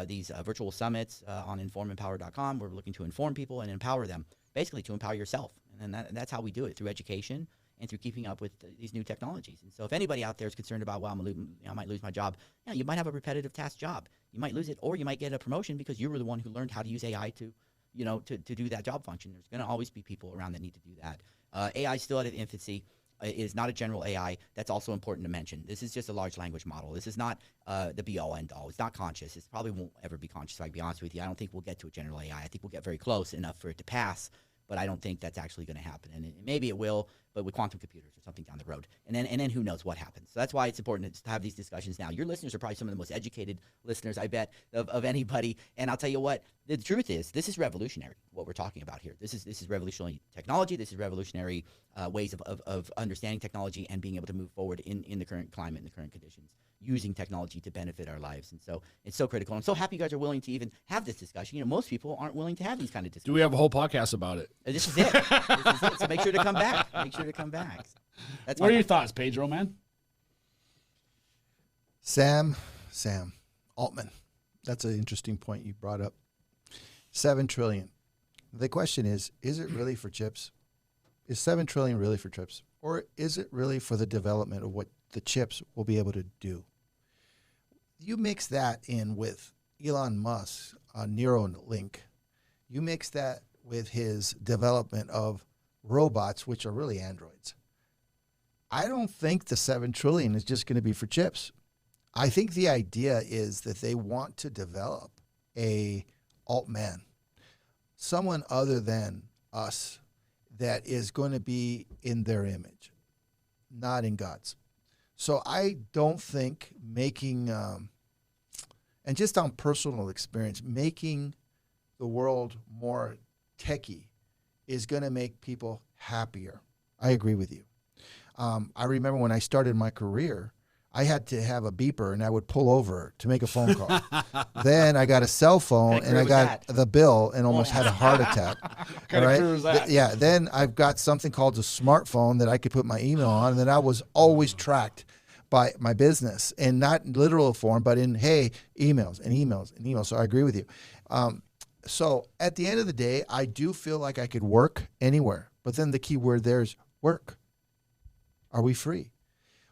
these virtual summits on informempower.com. We're looking to inform people and empower them, basically to empower yourself. And that's how we do it, through education and through keeping up with these new technologies. And so if anybody out there is concerned about, well, I might lose my job, yeah, you might have a repetitive task job. You might lose it, or you might get a promotion because you were the one who learned how to use AI to do that job function. There's going to always be people around that need to do that. AI is still at its infancy. It is not a general AI. That's also important to mention. This is just a large language model. This is not the be-all, end-all. It's not conscious. It probably won't ever be conscious, if I can be honest with you. I don't think we'll get to a general AI. I think we'll get very close enough for it to pass, but I don't think that's actually going to happen. And maybe it will, but with quantum computers or something down the road. And then who knows what happens. So that's why it's important to have these discussions now. Your listeners are probably some of the most educated listeners, I bet, of anybody. And I'll tell you what, the truth is, this is revolutionary, what we're talking about here. This is revolutionary technology. This is revolutionary ways of understanding technology and being able to move forward in the current climate, in the current conditions, using technology to benefit our lives. And so it's so critical. I'm so happy you guys are willing to even have this discussion. Most people aren't willing to have these kind of discussions. Do we have a whole podcast about it? This is it. So make sure to come back. That's what are your thoughts, Pedro, man? Sam Altman. That's an interesting point you brought up. 7 trillion. The question is it really for chips? Is 7 trillion really for chips? Or is it really for the development of what the chips will be able to do? You mix that in with Elon Musk's Neuralink. You mix that with his development of robots, which are really androids. I don't think the 7 trillion is just going to be for chips. I think the idea is that they want to develop a Altman, someone other than us, that is going to be in their image, not in God's. So I don't think making, and just on personal experience, making the world more techie is going to make people happier. I agree with you. I remember when I started my career, I had to have a beeper and I would pull over to make a phone call. Then I got a cell phone and I got the bill and almost had a heart attack. Kind of career is that? Yeah. Then I've got something called a smartphone that I could put my email on, and then I was always tracked by my business, and not in literal form, but in, hey, emails and emails and emails. So I agree with you. So at the end of the day, I do feel like I could work anywhere, but then the key word there is work. Are we free?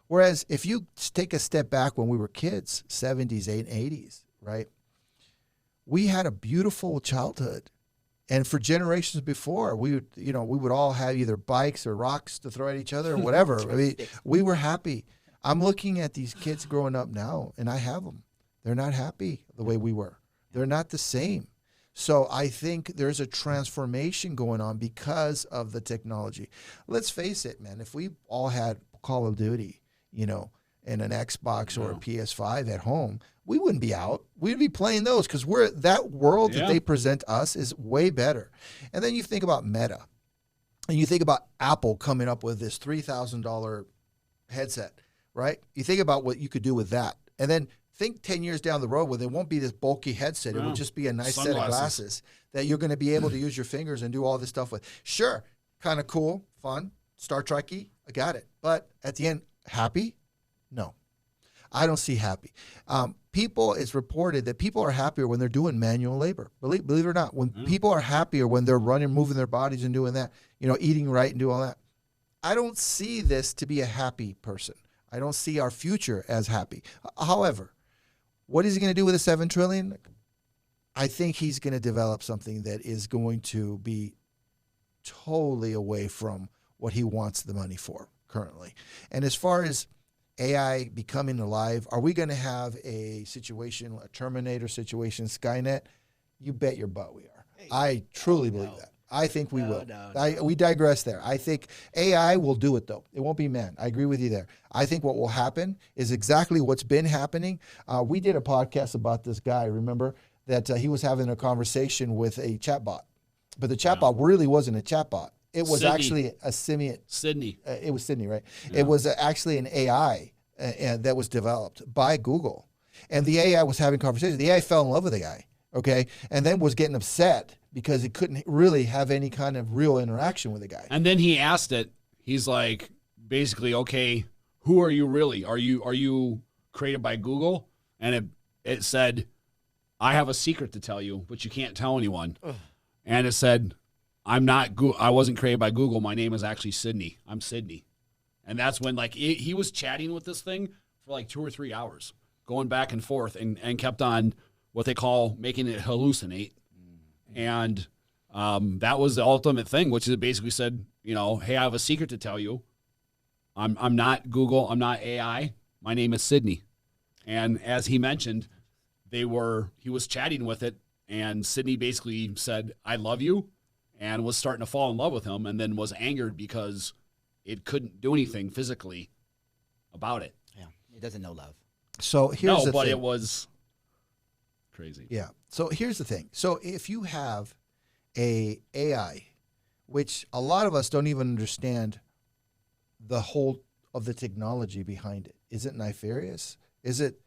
Whereas if you take a step back when we were kids, 70s, 80s, right? We had a beautiful childhood. And for generations before, we would all have either bikes or rocks to throw at each other or whatever. I mean, we were happy. I'm looking at these kids growing up now, and I have them. They're not happy the way we were. They're not the same. So I think there's a transformation going on because of the technology. Let's face it, man. If we all had Call of Duty, and an Xbox or a PS5 at home, we wouldn't be out. We'd be playing those because that world that they present us is way better. And then you think about Meta, and you think about Apple coming up with this $3,000 headset, right? You think about what you could do with that. And then think 10 years down the road where there won't be this bulky headset. It will just be a nice set of glasses that you're going to be able to use your fingers and do all this stuff with. Sure, kind of cool, fun, Star Trek-y, I got it. But at the end, happy? No, I don't see happy. It's reported that people are happier when they're doing manual labor. Believe it or not, when people are happier when they're running, moving their bodies and doing that, eating right and do all that. I don't see this to be a happy person. I don't see our future as happy. However, what is he going to do with the 7 trillion? I think he's going to develop something that is going to be totally away from what he wants the money for currently. And as far as AI becoming alive, are we going to have a situation, a Terminator situation, Skynet? You bet your butt we are. I truly believe that. I think we will. We digress there. I think AI will do it, though. It won't be man. I agree with you there. I think what will happen is exactly what's been happening. We did a podcast about this guy, remember, that he was having a conversation with a chatbot. But the chatbot really wasn't a chatbot. It was actually a simian. Sydney. It was Sydney, right? Yeah. It was actually an AI that was developed by Google. And the AI was having conversations. The AI fell in love with the guy, okay? And then was getting upset because it couldn't really have any kind of real interaction with the guy. And then he asked it, he's like, basically, okay, who are you really? Are you created by Google? And it said, I have a secret to tell you, but you can't tell anyone. Ugh. And it said, I wasn't created by Google. My name is actually Sydney. I'm Sydney. And that's when he was chatting with this thing for like 2 or 3 hours, going back and forth and kept on what they call making it hallucinate. And that was the ultimate thing, which is it basically said, hey, I have a secret to tell you. I'm not Google. I'm not AI. My name is Sydney. And as he mentioned, he was chatting with it, and Sydney basically said, I love you, and was starting to fall in love with him, and then was angered because it couldn't do anything physically about it. Yeah, it doesn't know love. So here's the thing. It was crazy. Yeah. So here's the thing. So if you have a AI, which a lot of us don't even understand the whole of the technology behind it. Is it nefarious? Is it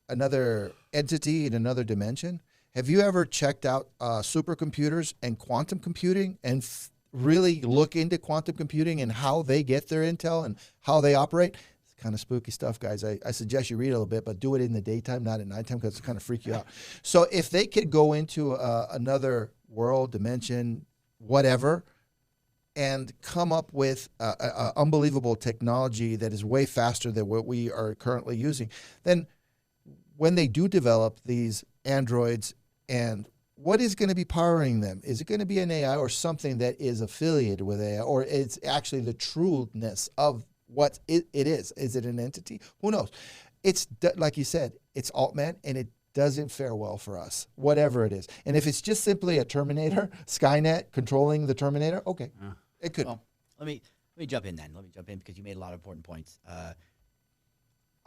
another entity in another dimension? Have you ever checked out supercomputers and quantum computing and really look into quantum computing and how they get their intel and how they operate? It's kind of spooky stuff, guys. I suggest you read a little bit, but do it in the daytime, not at nighttime, because it's kind of freak you out. So if they could go into another world, dimension, whatever, and come up with unbelievable technology that is way faster than what we are currently using, then when they do develop these androids and what is going to be powering them? Is it going to be an AI or something that is affiliated with AI, or it's actually the trueness of what it is? Is it an entity? Who knows? It's like you said, it's Altman, and it doesn't fare well for us, whatever it is. And if it's just simply a Terminator, Skynet controlling the Terminator, okay, it could. Well, let me jump in then. Let me jump in because you made a lot of important points.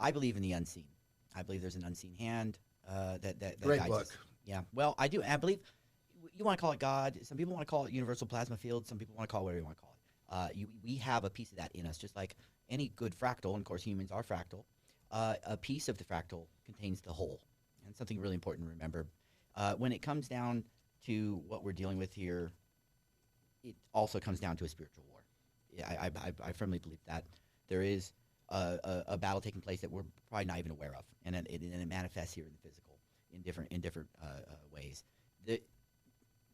I believe in the unseen. I believe there's an unseen hand that Great guides book. us. Yeah. Well, I do. I believe you want to call it God. Some people want to call it universal plasma field. Some people want to call it whatever you want to call it. We have a piece of that in us, just like any good fractal. And of course, humans are fractal. A piece of the fractal contains the whole, and something really important to remember. When it comes down to what we're dealing with here, it also comes down to a spiritual war. Yeah, I firmly believe that there is a battle taking place that we're probably not even aware of, and it manifests here in the physical in different ways.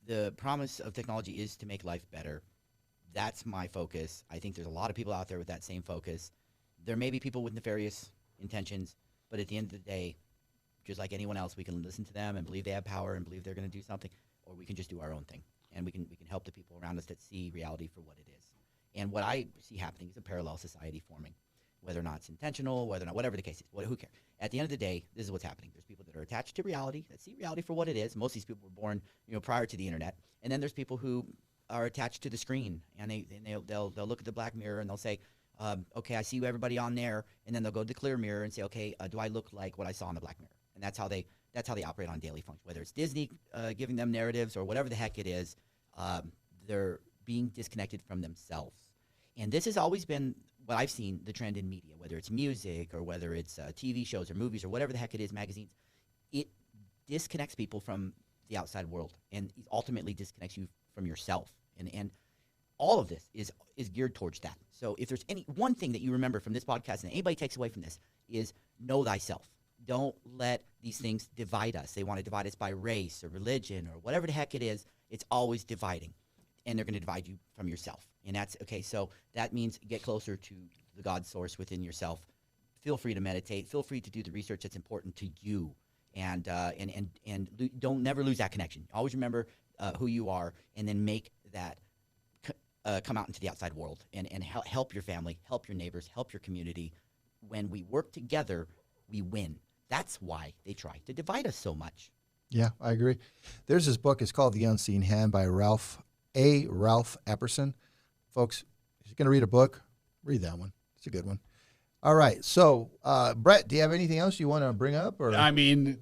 The promise of technology is to make life better. That's my focus. I think there's a lot of people out there with that same focus. There may be people with nefarious intentions, but at the end of the day, just like anyone else, we can listen to them and believe they have power and believe they're going to do something, or we can just do our own thing, and we can help the people around us that see reality for what it is. And what I see happening is a parallel society forming, whether or not it's intentional, whether or not, whatever the case is, who cares? At the end of the day, this is what's happening. There's people that are attached to reality, that see reality for what it is. Most of these people were born, prior to the internet. And then there's people who are attached to the screen, and they'll look at the black mirror and they'll say, okay, I see everybody on there, and then they'll go to the clear mirror and say, okay, do I look like what I saw in the black mirror? And that's how they operate on daily function. Whether it's Disney giving them narratives or whatever the heck it is, they're being disconnected from themselves. And this has always been what I've seen, the trend in media, whether it's music or whether it's TV shows or movies or whatever the heck it is, magazines. It disconnects people from the outside world and ultimately disconnects you from yourself. And all of this is geared towards that. So if there's any one thing that you remember from this podcast and anybody takes away from this is know thyself. Don't let these things divide us. They want to divide us by race or religion or whatever the heck it is. It's always dividing. And they're going to divide you from yourself. And that's okay. So that means get closer to the God source within yourself. Feel free to meditate. Feel free to do the research that's important to you. And don't never lose that connection. Always remember who you are, and then make that come out into the outside world and help your family, help your neighbors, help your community. When we work together, we win. That's why they try to divide us so much. Yeah, I agree. There's this book. It's called The Unseen Hand by Ralph Epperson. Folks, if you're going to read a book, read that one. It's a good one. All right. So, Brett, do you have anything else you want to bring up? Or I mean,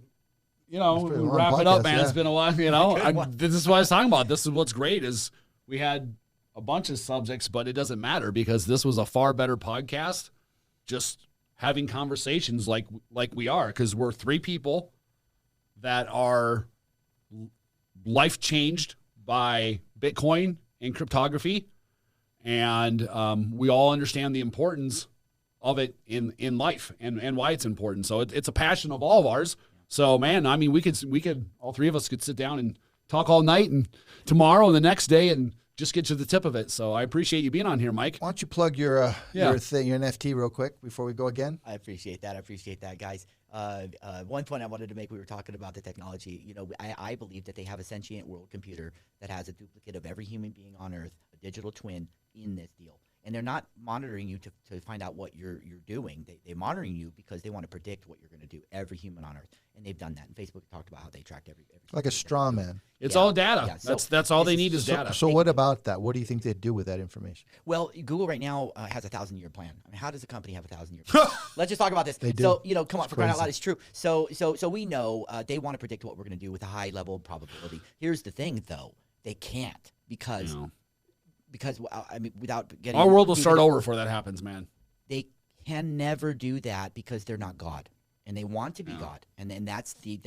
It's been a long wrap it up, podcast, man. yeah. It's been a while. This is what I was talking about. This is what's great is we had a bunch of subjects, but it doesn't matter because this was a far better podcast. Just having conversations like we are, because we're three people that are life changed by Bitcoin and cryptography, and we all understand the importance of it in life and why it's important. So it's a passion of all of ours. So man, I mean, we could all three of us could sit down and talk all night and tomorrow and the next day and just get to the tip of it. So I appreciate you being on here, Mike. why don't you plug your thing, your NFT real quick before we go again? I appreciate that, guys. One point I wanted to make, we were talking about the technology. I believe that they have a sentient world computer that has a duplicate of every human being on Earth, a digital twin in this deal. And they're not monitoring you to find out what you're doing. They're monitoring you because they want to predict what you're going to do, every human on Earth. And they've done that. And Facebook talked about how they tracked every Like a straw man. It's all data. Yeah, so that's all they need is data. So what about that? What do you think they'd do with that information? Well, Google right now has a 1,000-year plan. I mean, how does a company have a 1,000-year plan? Let's just talk about this. They do. So, come on, for crying out crazy. loud, it's true. So we know they want to predict what we're going to do with a high level of probability. Here's the thing, though, they can't because I mean, without getting Our world will start over before that happens, man. They can never do that because they're not God, and they want to be God, and then that's the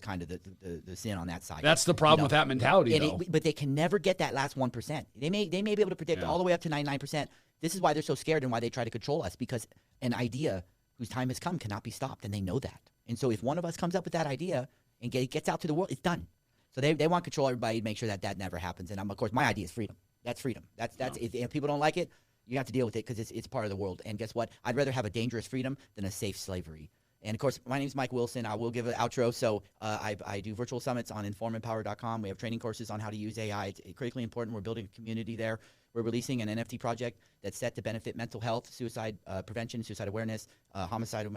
kind of the sin on that side. That's the problem with that mentality, though. But they can never get that last 1%. They may be able to predict all the way up to 99%. This is why they're so scared and why they try to control us, because an idea whose time has come cannot be stopped, and they know that. And so if one of us comes up with that idea and gets out to the world, it's done. So they want to control everybody to make sure that never happens. And of course, my idea is freedom. That's freedom. If people don't like it, you have to deal with it because it's part of the world. And guess what? I'd rather have a dangerous freedom than a safe slavery. And of course, my name is Mike Wilson. I will give an outro. So I do virtual summits on informempower.com. We have training courses on how to use AI. It's critically important. We're building a community there. We're releasing an NFT project that's set to benefit mental health, suicide prevention, suicide awareness, homicide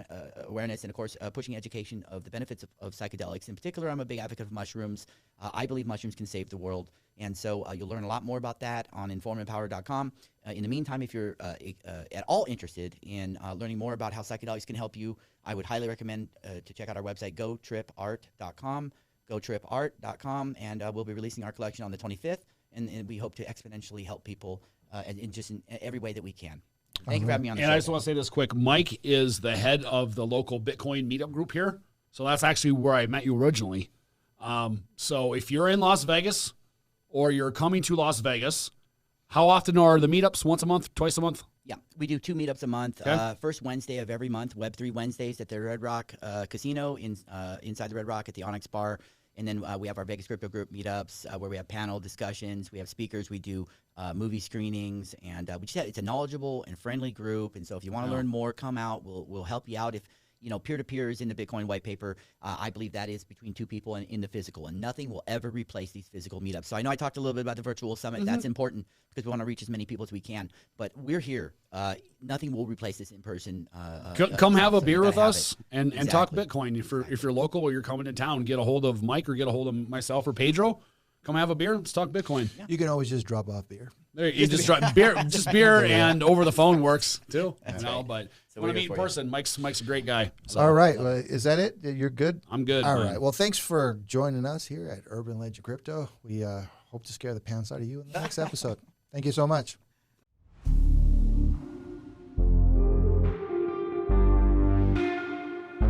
awareness, and of course, pushing education of the benefits of psychedelics. In particular, I'm a big advocate of mushrooms. I believe mushrooms can save the world. And so you'll learn a lot more about that on informempower.com. In the meantime, if you're at all interested in learning more about how psychedelics can help you, I would highly recommend to check out our website, gotripart.com, gotripart.com, and we'll be releasing our collection on the 25th. And we hope to exponentially help people in every way that we can. Thank you for having me on the show. And I just want to say this quick. Mike is the head of the local Bitcoin meetup group here. So that's actually where I met you originally. So if you're in Las Vegas or you're coming to Las Vegas, how often are the meetups? Once a month? Twice a month? Yeah, we do 2 meetups a month. Okay. First Wednesday of every month, Web3 Wednesdays at the Red Rock Casino inside the Red Rock at the Onyx Bar. And then we have our Vegas Crypto Group meetups where we have panel discussions. We have speakers. We do movie screenings. And it's a knowledgeable and friendly group. And so if you want to learn more, come out. We'll help you out. If peer-to-peer is in the Bitcoin white paper, I believe that is between 2 people and in the physical. And nothing will ever replace these physical meetups. So I know I talked a little bit about the virtual summit. That's important because we want to reach as many people as we can. But we're here. Nothing will replace this in-person. Come have a beer with us and talk Exactly. Bitcoin. If you're local or you're coming to town, get a hold of Mike or get a hold of myself or Pedro. Come have a beer. Let's talk Bitcoin. Yeah. You can always just drop off beer. There, you just try beer, and over the phone works too. That's But So when we're I meet here in for you. person, Mike's a great guy. So All right. Well, is that it? You're good? I'm good. All man. right. Well, thanks for joining us here at Urban Legend Crypto. We hope to scare the pants out of you in the next episode. Thank you so much.